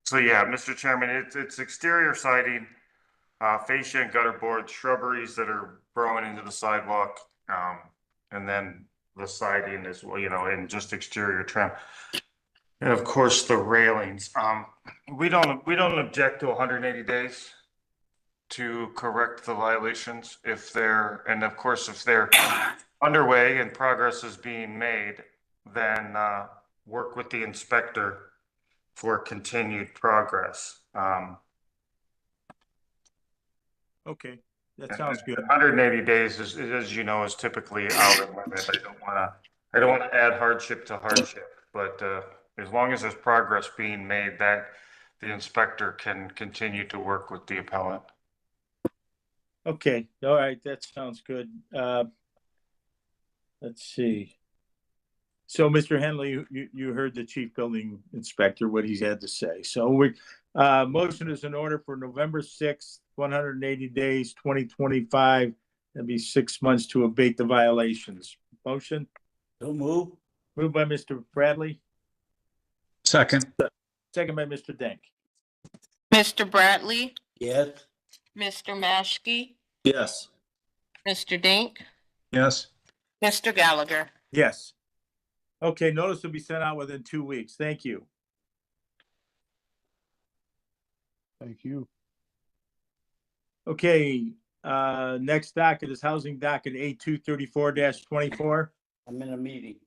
So yeah, Mr. Chairman, it's exterior siding, fascia and gutter boards, shrubberies that are growing into the sidewalk, and then the siding is, and just exterior trim. And of course, the railings. We don't object to 180 days to correct the violations if they're underway and progress is being made, then work with the inspector for continued progress. Okay, that sounds good. 180 days is, as you know, is typically our limit. I don't wanna add hardship to hardship, but as long as there's progress being made, that the inspector can continue to work with the appellant. Okay, all right, that sounds good. Let's see. So, Mr. Henley, you heard the chief building inspector, what he's had to say. So motion is in order for November 6th, 180 days, 2025. That'd be 6 months to abate the violations. Motion? Don't move. Moved by Mr. Bradley, Second. second by Mr. Denk. Mr. Bradley, Yes. Mr. Maschke, Yes. Mr. Dink, Yes. Mr. Gallagher. Yes. Okay, notice will be sent out within 2 weeks. Thank you. Thank you. Okay, next docket is housing docket A234-24. I'm in a meeting.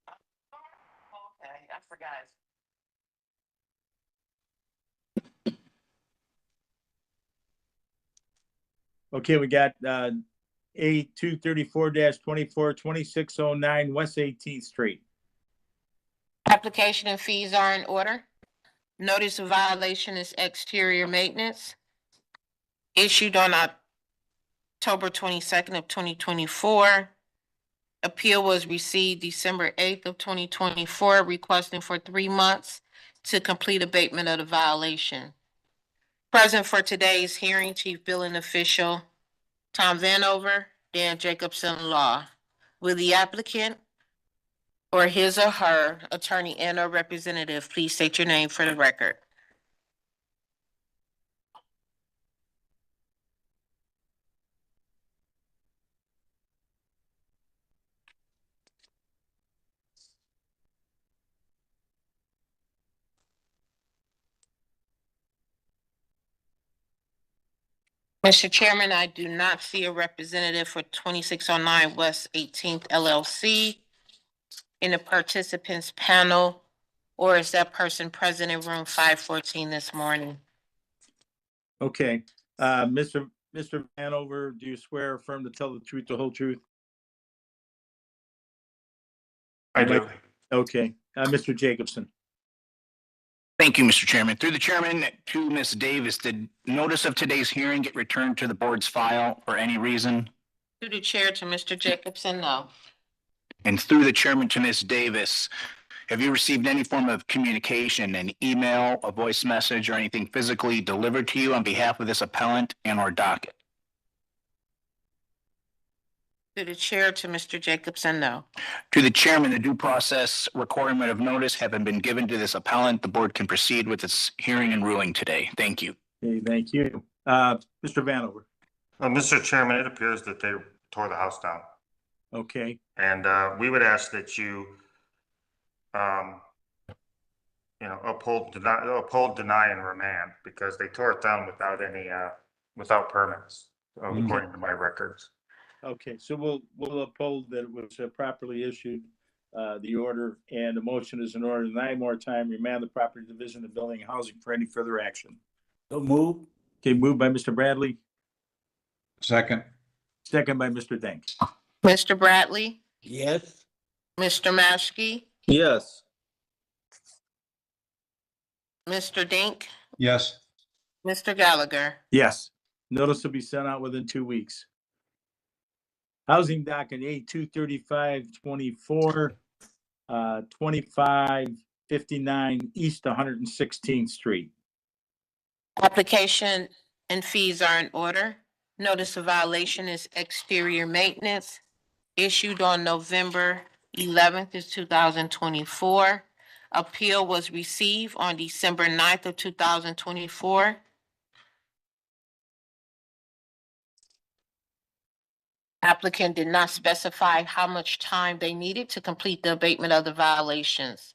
Okay, I forgot. Okay, we got A234-24, 2609 West 18th Street. Application and fees are in order. Notice of violation is exterior maintenance. Issued on October 22nd of 2024. Appeal was received December 8th of 2024, requesting for 3 months to complete abatement of the violation. Present for today's hearing, Chief Billing Official Tom Vanover, Dan Jacobson Law. Will the applicant or his or her attorney and or representative please state your name for the record? Mr. Chairman, I do not see a representative for 2609 West 18th LLC in the participants panel, or is that person present in room 514 this morning? Okay, Mr. Hanover, do you swear or affirm to tell the truth, the whole truth? I do. Okay, Mr. Jacobson. Thank you, Mr. Chairman. Through the chairman to Ms. Davis, did notice of today's hearing get returned to the board's file for any reason? Through the chair to Mr. Jacobson, no. And through the chairman to Ms. Davis, have you received any form of communication, an email, a voice message, or anything physically delivered to you on behalf of this appellant and or docket? Through the chair to Mr. Jacobson, no. To the chairman, the due process requirement of notice having been given to this appellant, the board can proceed with its hearing and ruling today. Thank you. Okay, thank you. Mr. Vanover. Mr. Chairman, it appears that they tore the house down. Okay, And we would ask that you, uphold, deny, and remand, because they tore it down without any, without permits, according to my records. okay, so we'll uphold that it was properly issued, the order, and the motion is in order to deny more time, remand the property division of building and housing for any further action. So move. Okay, moved by Mr. Bradley, Second. second by Mr. Denk. Mr. Bradley, Yes. Mr. Maschke, Yes. Mr. Dink, Yes. Mr. Gallagher. Yes, notice will be sent out within 2 weeks. Housing docket A 23524, 2559 East 116th Street. Application and fees are in order. Notice of violation is exterior maintenance issued on November 11th of 2024. Appeal was received on December 9th of 2024. Applicant did not specify how much time they needed to complete the abatement of the violations.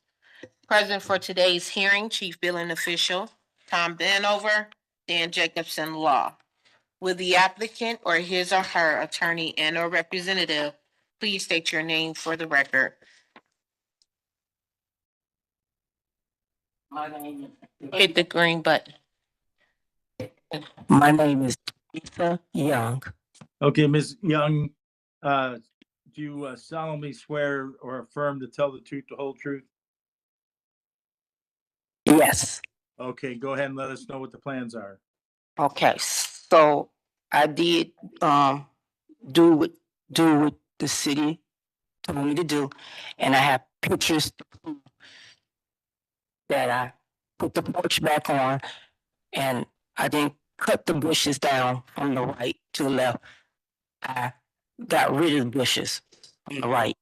Present for today's hearing, Chief Billing Official Tom Vanover, Dan Jacobson Law. Will the applicant or his or her attorney and or representative please state your name for the record? Hit the green button. My name is Lisa Young. Okay, Ms. Young, do you solemnly swear or affirm to tell the truth, the whole truth? Yes. Okay, go ahead and let us know what the plans are. Okay, so I did do what the city told me to do, and I have pictures to prove that I put the porch back on, and I didn't cut the bushes down from the right to the left. I got rid of the bushes from the right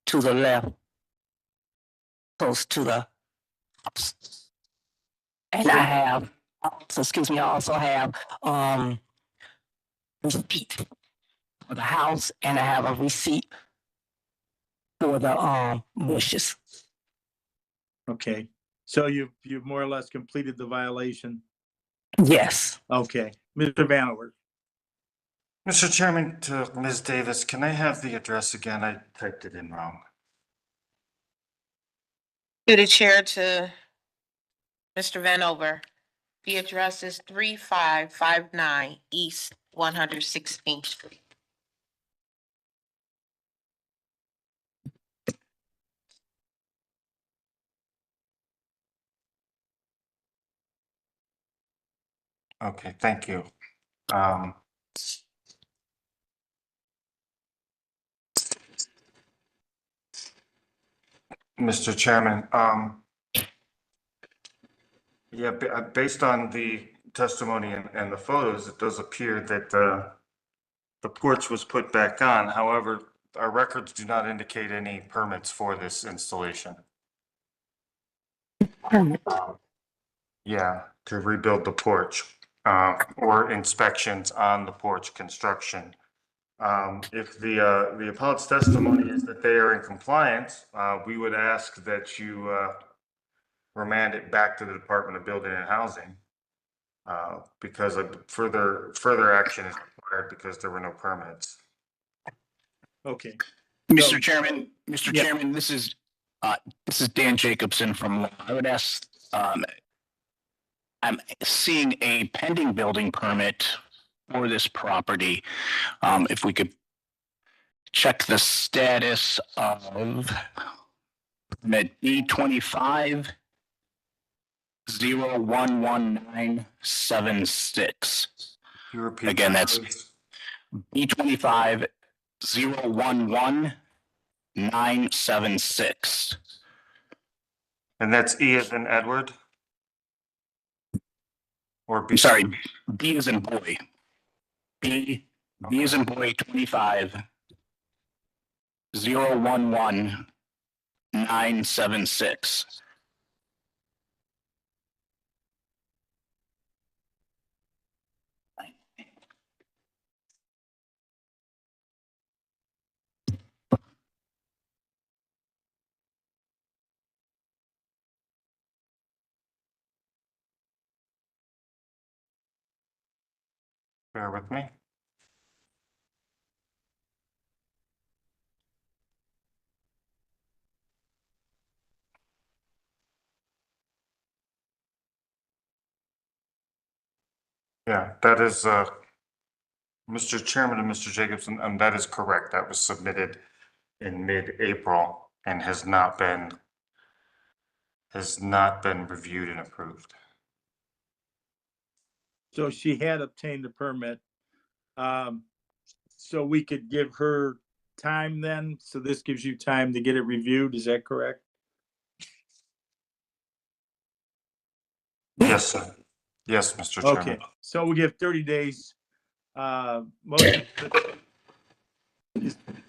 to the left, close to the house. And I have, also, excuse me, I also have receipt for the house, and I have a receipt for the bushes. Okay, so you've more or less completed the violation? Yes. Okay, Mr. Vanover. Mr. Chairman, to Ms. Davis, can I have the address again? I typed it in wrong. To the chair to Mr. Vanover. The address is 3559 East 116th Street. Okay, thank you. Mr. Chairman, yeah, based on the testimony and the photos, it does appear that the porch was put back on. However, our records do not indicate any permits for this installation. Yeah, to rebuild the porch, or inspections on the porch construction. If the appellate's testimony is that they are in compliance, we would ask that you remand it back to the Department of Building and Housing, because of further action is required because there were no permits. Okay. Mr. Chairman, Mr. Yeah. Chairman, this is Dan Jacobson from Law. I would ask, I'm seeing a pending building permit for this property. If we could check the status of permit E25 011976. You repeat Again, that, that's please? E25 011976. And that's E as in Edward? Or B? I'm sorry, B as in boy. B as in boy 25 011976. Bear with me. Yeah, that is, Mr. Chairman and Mr. Jacobson, that is correct. That was submitted in mid-April and has not been reviewed and approved. So she had obtained the permit. So we could give her time then? So this gives you time to get it reviewed, is that correct? Yes, sir. Yes, Mr. Chairman. Okay, so we give 30 days. Motion.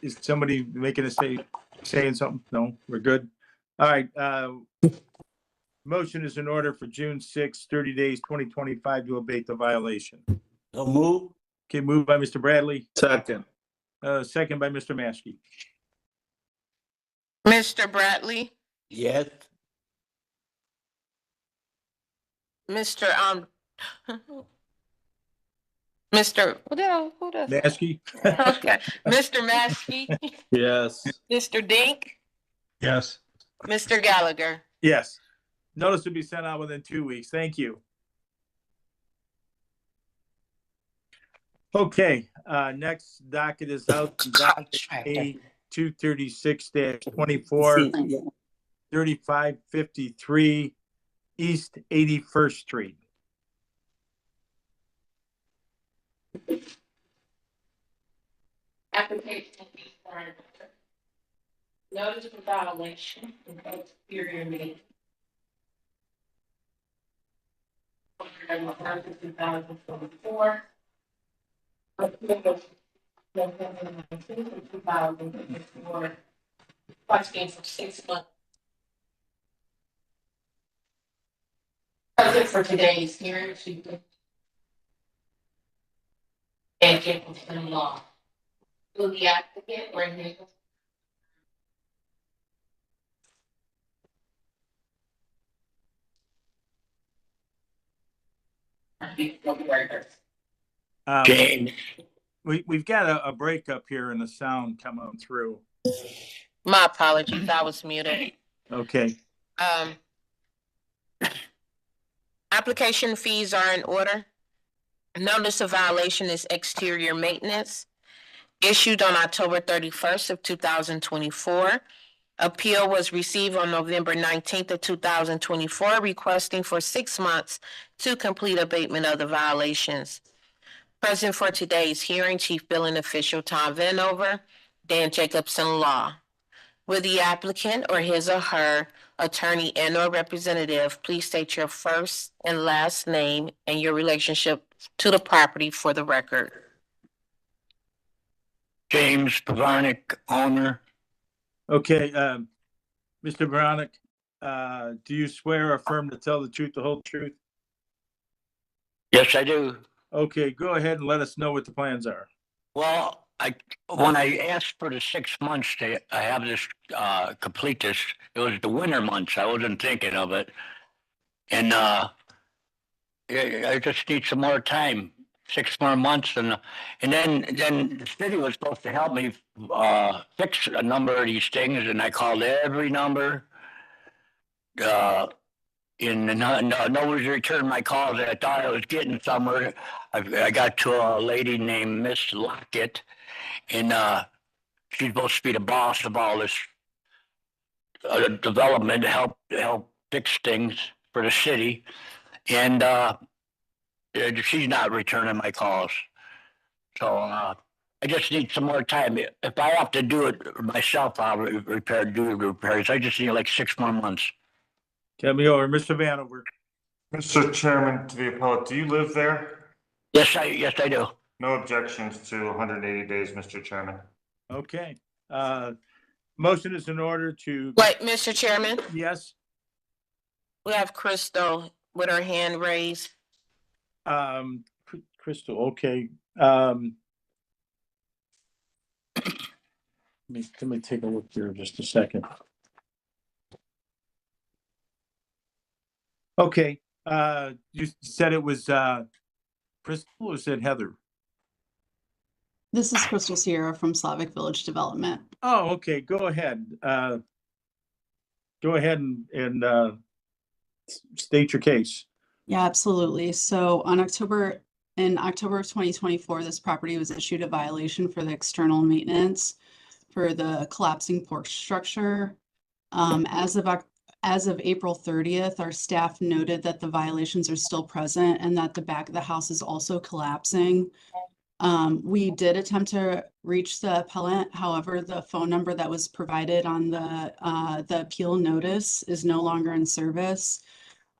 Is somebody making a saying something? No, we're good. All right, motion is in order for June 6th, 30 days, 2025 to abate the violation. So move. Okay, moved by Mr. Bradley, Second. second by Mr. Maskey. Mr. Bradley, Yes. Mr. Mr. Who does? Maskey? Okay, Mr. Maskey, Yes. Mr. Dink, Yes. Mr. Gallagher. Yes. Notice will be sent out within 2 weeks. Thank you. Okay, next docket is out. Docket A 236-24, 3553 East 81st Street. Application notice of violation in exterior meeting. 2024. November 19th, 2024. Question for 6 months. That's it for today's hearing. And get within law. Will the applicant or his James. We've got a breakup here in the sound coming through. My apologies, I was muted. Okay, Application fees are in order. Notice of violation is exterior maintenance. Issued on October 31st of 2024. Appeal was received on November 19th of 2024, requesting for 6 months to complete abatement of the violations. Present for today's hearing, Chief Billing Official Tom Vanover, Dan Jacobson Law. Will the applicant or his or her attorney and or representative please state your first and last name and your relationship to the property for the record? James Pavanik, owner. okay, Mr. Veronic, do you swear or affirm to tell the truth, the whole truth? Yes, I do. Okay, go ahead and let us know what the plans are. Well, when I asked for the 6 months to have this, complete this, it was the winter months. I wasn't thinking of it. And, I just need some more time, 6 more months. And then the city was supposed to help me, fix a number of these things. And I called every number. And nobody's returned my calls. I thought I was getting somewhere. I got to a lady named Miss Lockett, and she's supposed to be the boss of all this development to help fix things for the city. And she's not returning my calls. So I just need some more time. If I have to do it myself, I'll do the repairs. I just need like 6 more months. Tell me over, Mr. Vanover. Mr. Chairman, to the appellate, do you live there? Yes, I do. No objections to 180 days, Mr. Chairman. Okay, motion is in order to, Wait, Mr. Chairman, yes, we have Crystal with her hand raised. Crystal, okay. Let me take a look here just a second. Okay, you said it was Crystal or said Heather? This is Crystal Sierra from Slavic Village Development. Oh, okay, go ahead. Go ahead and state your case. Yeah, absolutely. So on October In October of 2024, this property was issued a violation for the external maintenance for the collapsing porch structure. As of April 30th, our staff noted that the violations are still present and that the back of the house is also collapsing. We did attempt to reach the appellant. However, the phone number that was provided on the appeal notice is no longer in service.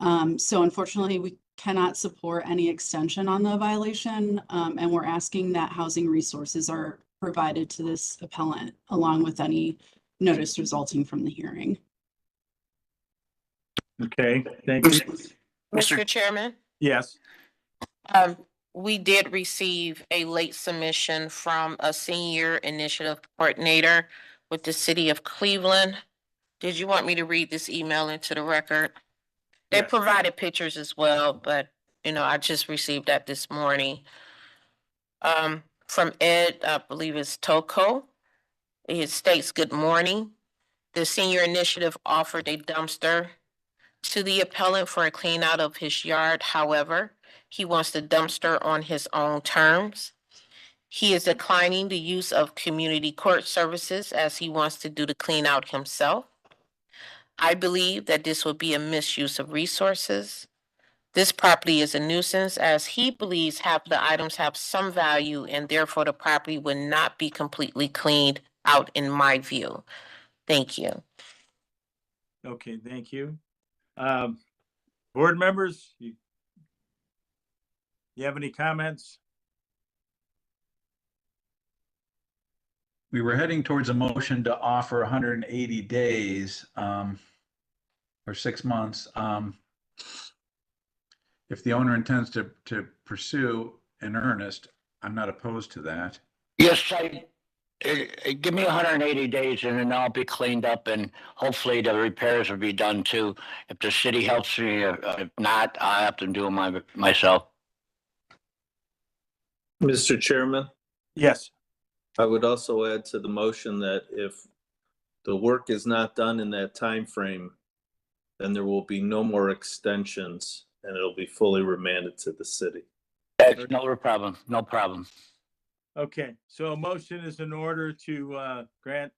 So unfortunately, we cannot support any extension on the violation, and we're asking that housing resources are provided to this appellant along with any notice resulting from the hearing. Okay, thank you. Mr. Chairman, Yes, we did receive a late submission from a senior initiative coordinator with the city of Cleveland. Did you want me to read this email into the record? They Yes. provided pictures as well, but I just received that this morning. From Ed, I believe it's Toko. It states, "Good morning. The senior initiative offered a dumpster to the appellant for a clean out of his yard. However, he wants the dumpster on his own terms. He is declining the use of community court services as he wants to do the clean out himself. I believe that this would be a misuse of resources. This property is a nuisance as he believes half the items have some value and therefore the property would not be completely cleaned out in my view. Thank you." okay, thank you. Board members, you have any comments? We were heading towards a motion to offer 180 days, or 6 months. If the owner intends to pursue in earnest, I'm not opposed to that. Yes, give me 180 days and then I'll be cleaned up and hopefully the repairs will be done too. If the city helps me, if not, I have to do them myself. Mr. Chairman, Yes, I would also add to the motion that if the work is not done in that time frame, then there will be no more extensions and it'll be fully remanded to the city. That's no problem, no problem. okay, so a motion is in order to grant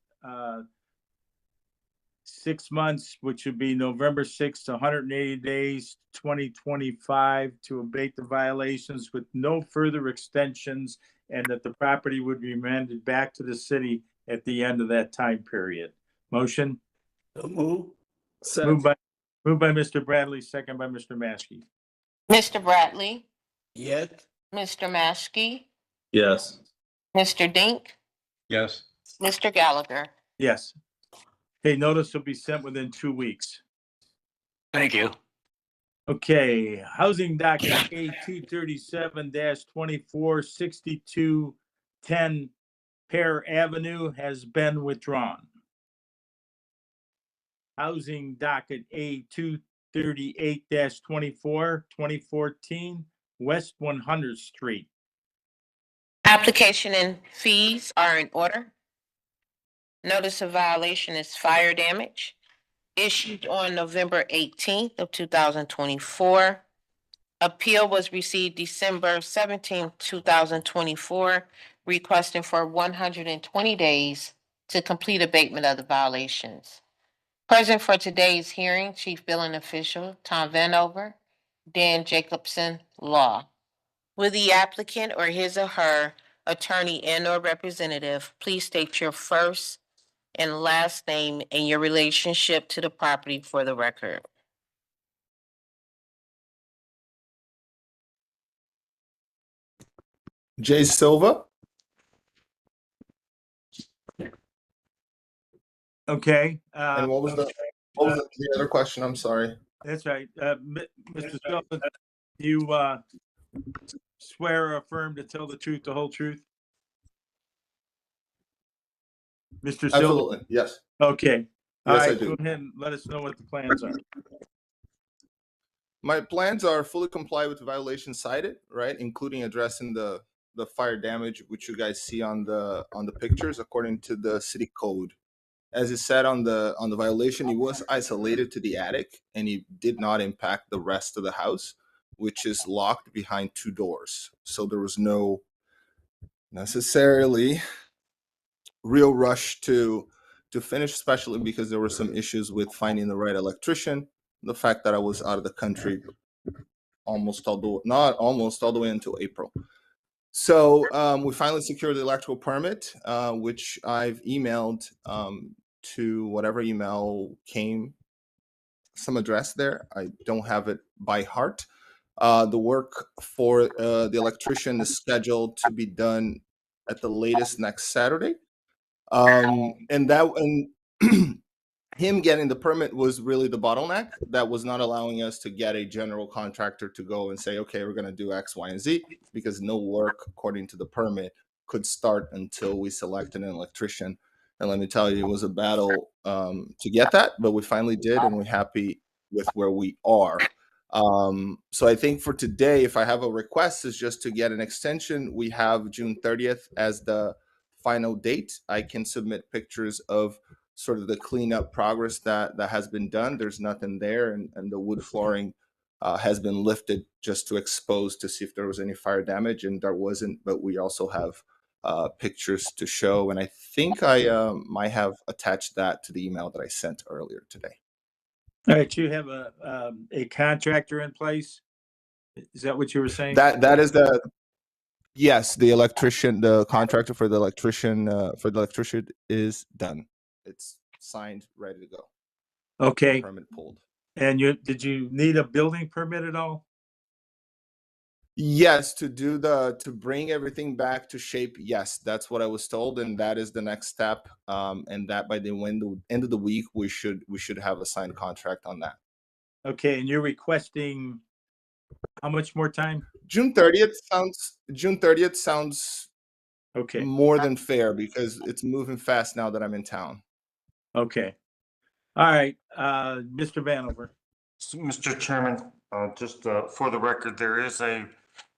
6 months, which would be November 6th to 180 days, 2025, to abate the violations with no further extensions, and that the property would be remanded back to the city at the end of that time period. Motion? Moved by Mr. Bradley, second by Mr. Maskey. Mr. Bradley, Yes. Mr. Maskey, Yes. Mr. Dink, Yes. Mr. Gallagher. Yes. Okay, notice will be sent within 2 weeks. Thank you. Okay, housing docket A 237-246210 Pear Avenue has been withdrawn. Housing docket A 238-24 West 100th Street. Application and fees are in order. Notice of violation is fire damage, issued on November 18th of 2024. Appeal was received December 17th, 2024, requesting for 120 days to complete abatement of the violations. Present for today's hearing, Chief Billing Official Tom Vanover, Dan Jacobson, Law. Will the applicant or his or her attorney and/or representative please state your first and last name and your relationship to the property for the record? Jay Silva. Okay. And what was the other question? I'm sorry. That's right. Mr. Silva, do you swear or affirm to tell the truth, the whole truth? Mr. Silva? Absolutely. Yes. Okay. All Yes, I right, do. go ahead and let us know what the plans are. My plans are fully comply with the violations cited, right, including addressing the fire damage which you guys see on the pictures according to the city code. As it said on the violation, it was isolated to the attic and it did not impact the rest of the house. which is locked behind 2 doors. So there was no necessarily real rush to finish, especially because there were some issues with finding the right electrician. The fact that I was out of the country not almost all the way until April. So we finally secured the electrical permit, which I've emailed to whatever email came, some address there. I don't have it by heart. The work for the electrician is scheduled to be done at the latest next Saturday. And him getting the permit was really the bottleneck that was not allowing us to get a general contractor to go and say, okay, we're going to do X, Y, and Z, because no work according to the permit could start until we selected an electrician. And let me tell you, it was a battle to get that, but we finally did, and we're happy with where we are. So I think for today, if I have a request, is just to get an extension. We have June 30th as the final date. I can submit pictures of sort of the cleanup progress that has been done. There's nothing there, and the wood flooring has been lifted just to expose to see if there was any fire damage, and there wasn't. But we also have pictures to show, and I think I might have attached that to the email that I sent earlier today. All right, you have a contractor in place? Is that what you were saying? That is yes, the electrician, the contractor for the electrician is done. It's signed, ready to go. Okay. Permit pulled. And did you need a building permit at all? Yes, to bring everything back to shape. Yes, that's what I was told, and that is the next step. And that by the end of the week, we should have a signed contract on that. Okay, and you're requesting how much more time? June 30th sounds okay, more than fair, because it's moving fast now that I'm in town. Okay. All right, Mr. Vanover. So, Mr. Chairman, just for the record, there is a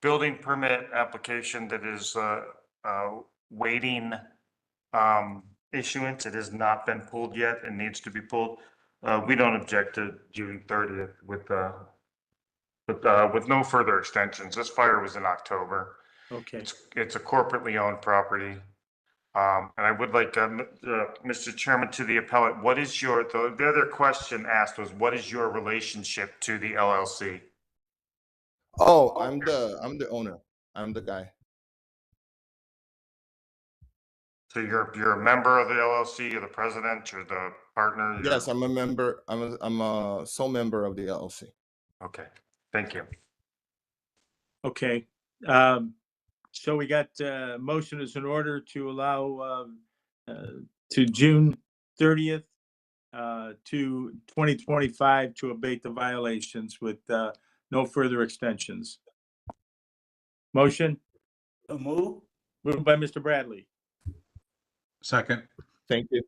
building permit application that is waiting issuance. It has not been pulled yet and needs to be pulled. We don't object to June 30th with no further extensions. This fire was in October. Okay. It's a corporately owned property. And I would like, Mr. Chairman, to the appellate, what is the other question asked was, what is your relationship to the LLC? Oh, I'm the owner. I'm the guy. So you're a member of the LLC, you're the president, you're the partner? Yes, I'm a member. I'm a sole member of the LLC. Okay, thank you. Okay. So we got motion is in order to allow to June 30th to 2025 to abate the violations with no further extensions. Motion? Moved by Mr. Bradley. Second. Thank you.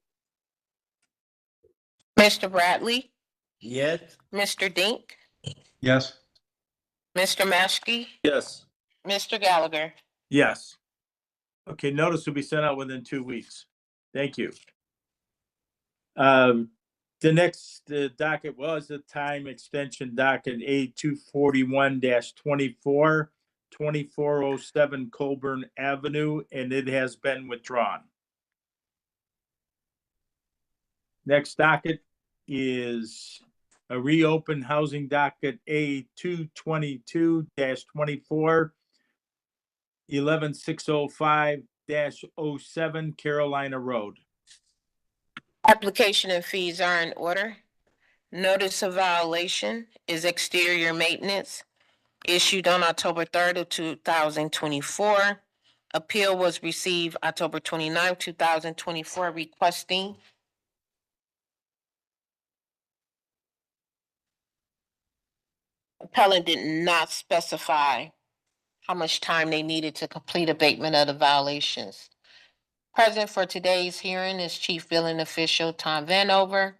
Mr. Bradley, Yes. Mr. Dink, Yes. Mr. Maschke, Yes. Mr. Gallagher. Yes. Okay, notice will be sent out within 2 weeks. Thank you. The next docket was the time extension docket A241-24, 2407 Colburn Avenue, and it has been withdrawn. Next docket is a reopened housing docket A222-24, 11605-07 Carolina Road. Application and fees are in order. Notice of violation is exterior maintenance issued on October 3rd of 2024. Appeal was received October 29th, 2024, requesting appellant did not specify how much time they needed to complete abatement of the violations. Present for today's hearing is Chief Billing Official Tom Vanover,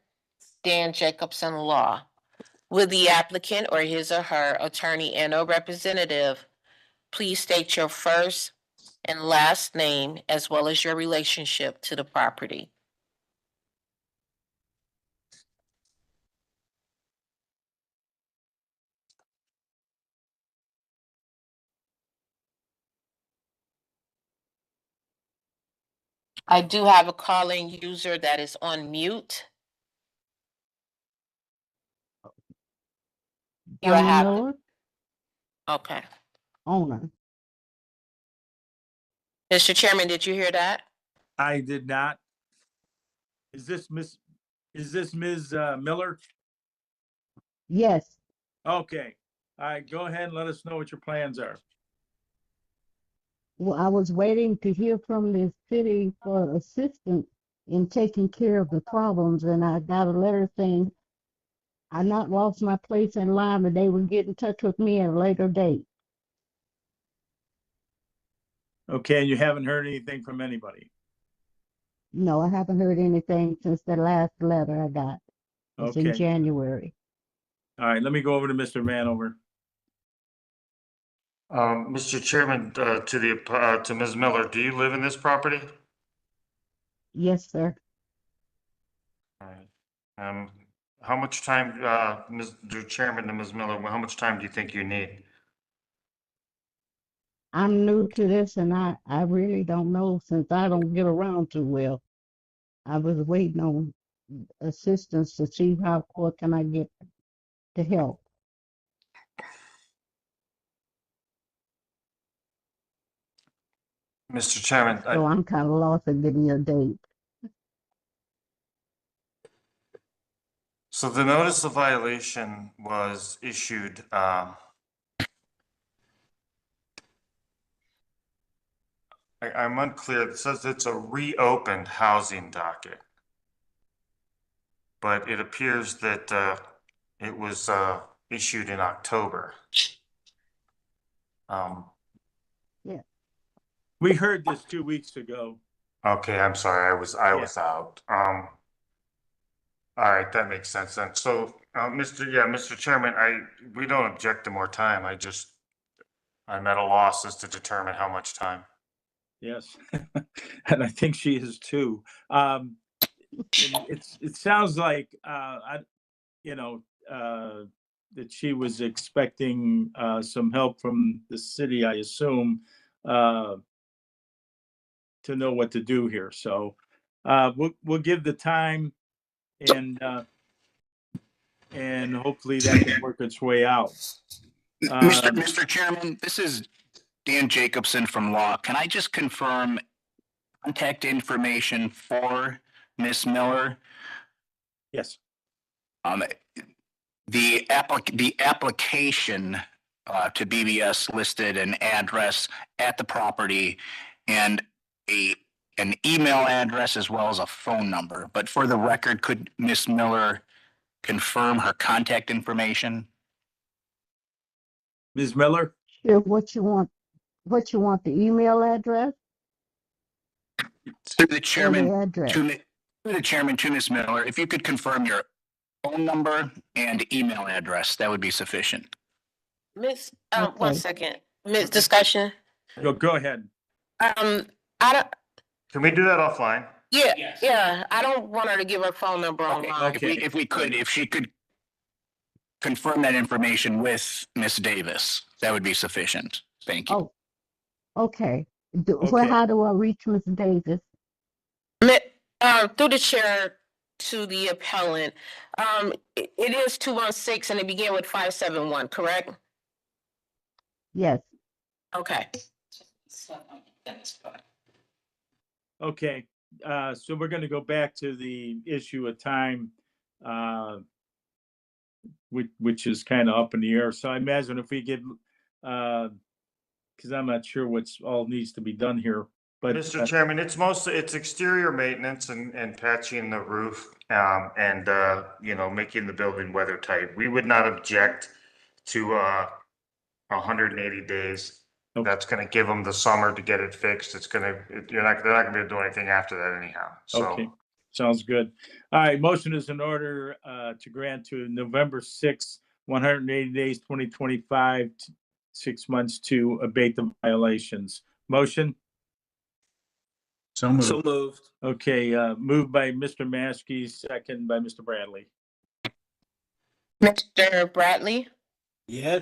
Dan Jacobson Law. Will the applicant or his or her attorney and/or representative please state your first and last name as well as your relationship to the property? I do have a calling user that is on mute. You Donnie have, Miller, okay. owner. Mr. Chairman, did you hear that? I did not. Is this Ms. Miller? Yes, Okay. All right, go ahead and let us know what your plans are. well, I was waiting to hear from the city for assistance in taking care of the problems, and I got a letter saying I not lost my place in line, and they would get in touch with me at a later date. Okay, and you haven't heard anything from anybody? No, I haven't heard anything since the last letter I got. It's in Okay. January. All right, let me go over to Mr. Vanover. Mr. Chairman, to Ms. Miller, do you live in this property? Yes, sir. All right. How much time, Mr. Chairman and Ms. Miller, how much time do you think you need? I'm new to this, and I really don't know since I don't get around too well. I was waiting on assistance to see how quick can I get to help. Mr. Chairman, So I'm kind of lost in getting a date. so the notice of violation was issued, I'm unclear. It says it's a reopened housing docket. But it appears that it was issued in October. Yeah. We heard this 2 weeks ago. Okay, I'm sorry, I was out. All right, that makes sense then. So, Mr. Chairman, we don't object to more time. I'm at a loss as to determine how much time. Yes, and I think she is too. It sounds like that she was expecting some help from the city, I assume, to know what to do here. So we'll give the time, and hopefully that can work its way out. Mr. Chairman, this is Dan Jacobson from Law. Can I just confirm contact information for Ms. Miller? Yes. The application to BBS listed an address at the property and an email address as well as a phone number. But for the record, could Ms. Miller confirm her contact information? Ms. Miller? Sure, what you want, the email address? Through the chairman, address? through the chairman to Ms. Miller, if you could confirm your phone number and email address, that would be sufficient. Miss, one second, Miss Discussion. Go ahead. I don't, Can we do that offline? yeah, I don't want her to give her phone number online. If she could confirm that information with Ms. Davis, that would be sufficient. Thank you. Oh, okay. How do I reach Ms. Davis? Through the chair to the appellant, it is 216 and it began with 571, correct? Yes. Okay. Okay, so we're going to go back to the issue of time, which is kind of up in the air. So I imagine if we get, because I'm not sure what's all needs to be done here. But Mr. Chairman, it's exterior maintenance and patching the roof, and making the building weather tight. We would not object to 180 days. Okay. That's going to give them the summer to get it fixed. They're not going to be able to do anything after that anyhow. So. Okay, sounds good. All right, motion is in order to grant to November 6th, 180 days, 2025, 6 months to abate the violations. Motion? So moved. So moved. Okay, moved by Mr. Maskey, second by Mr. Bradley. Mr. Bradley, Yeah.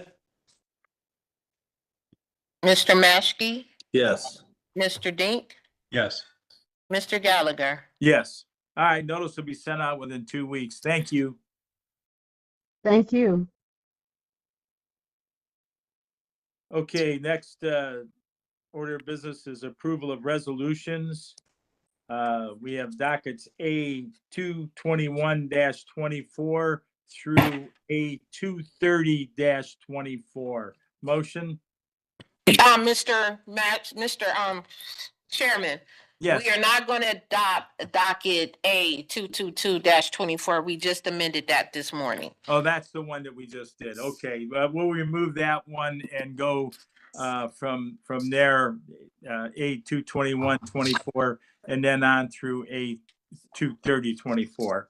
Mr. Maskey, Yes. Mr. Dink, Yes. Mr. Gallagher. Yes. All right, notice will be sent out within 2 weeks. Thank you. Thank you. Okay, next order of business is approval of resolutions. We have dockets A 221-24 through A 230-24. Motion? Mr. Chairman, Yes. we are not going to adopt docket A 222-24. We just amended that this morning. Oh, that's the one that we just did. Okay, we'll remove that one and go from there, A 221-24, and then on through A 230-24.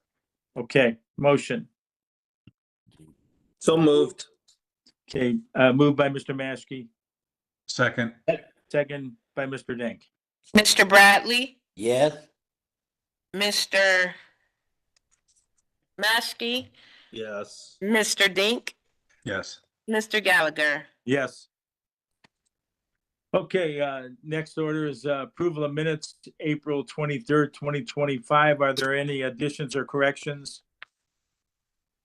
Okay, motion. So moved. Okay, moved by Mr. Maskey, Second. second by Mr. Dink. Mr. Bradley, Yes. Mr. Maskey, Yes. Mr. Dink, Yes. Mr. Gallagher. Yes. Okay, next order is approval of minutes, April 23rd, 2025. Are there any additions or corrections?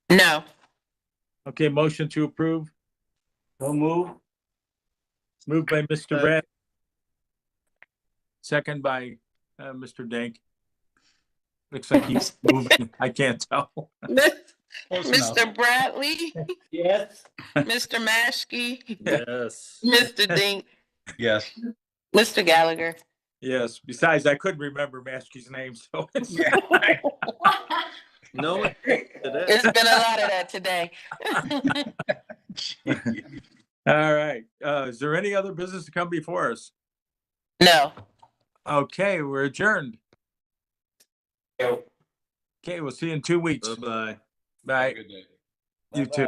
No. Okay, motion to approve. So move. Moved by Mr. Brad. Second by Mr. Dank. Looks like he's moving. I can't tell. Mr. Bradley, Yes. Mr. Maskey, Yes. Mr. Dink, Yes. Mr. Gallagher. Yes, besides, I couldn't remember Maskey's name, so. No. It's been a lot of that today. All right, is there any other business to come before us? No. Okay, we're adjourned. Okay, we'll see you in 2 weeks. Bye-bye. Bye. Good day. You too.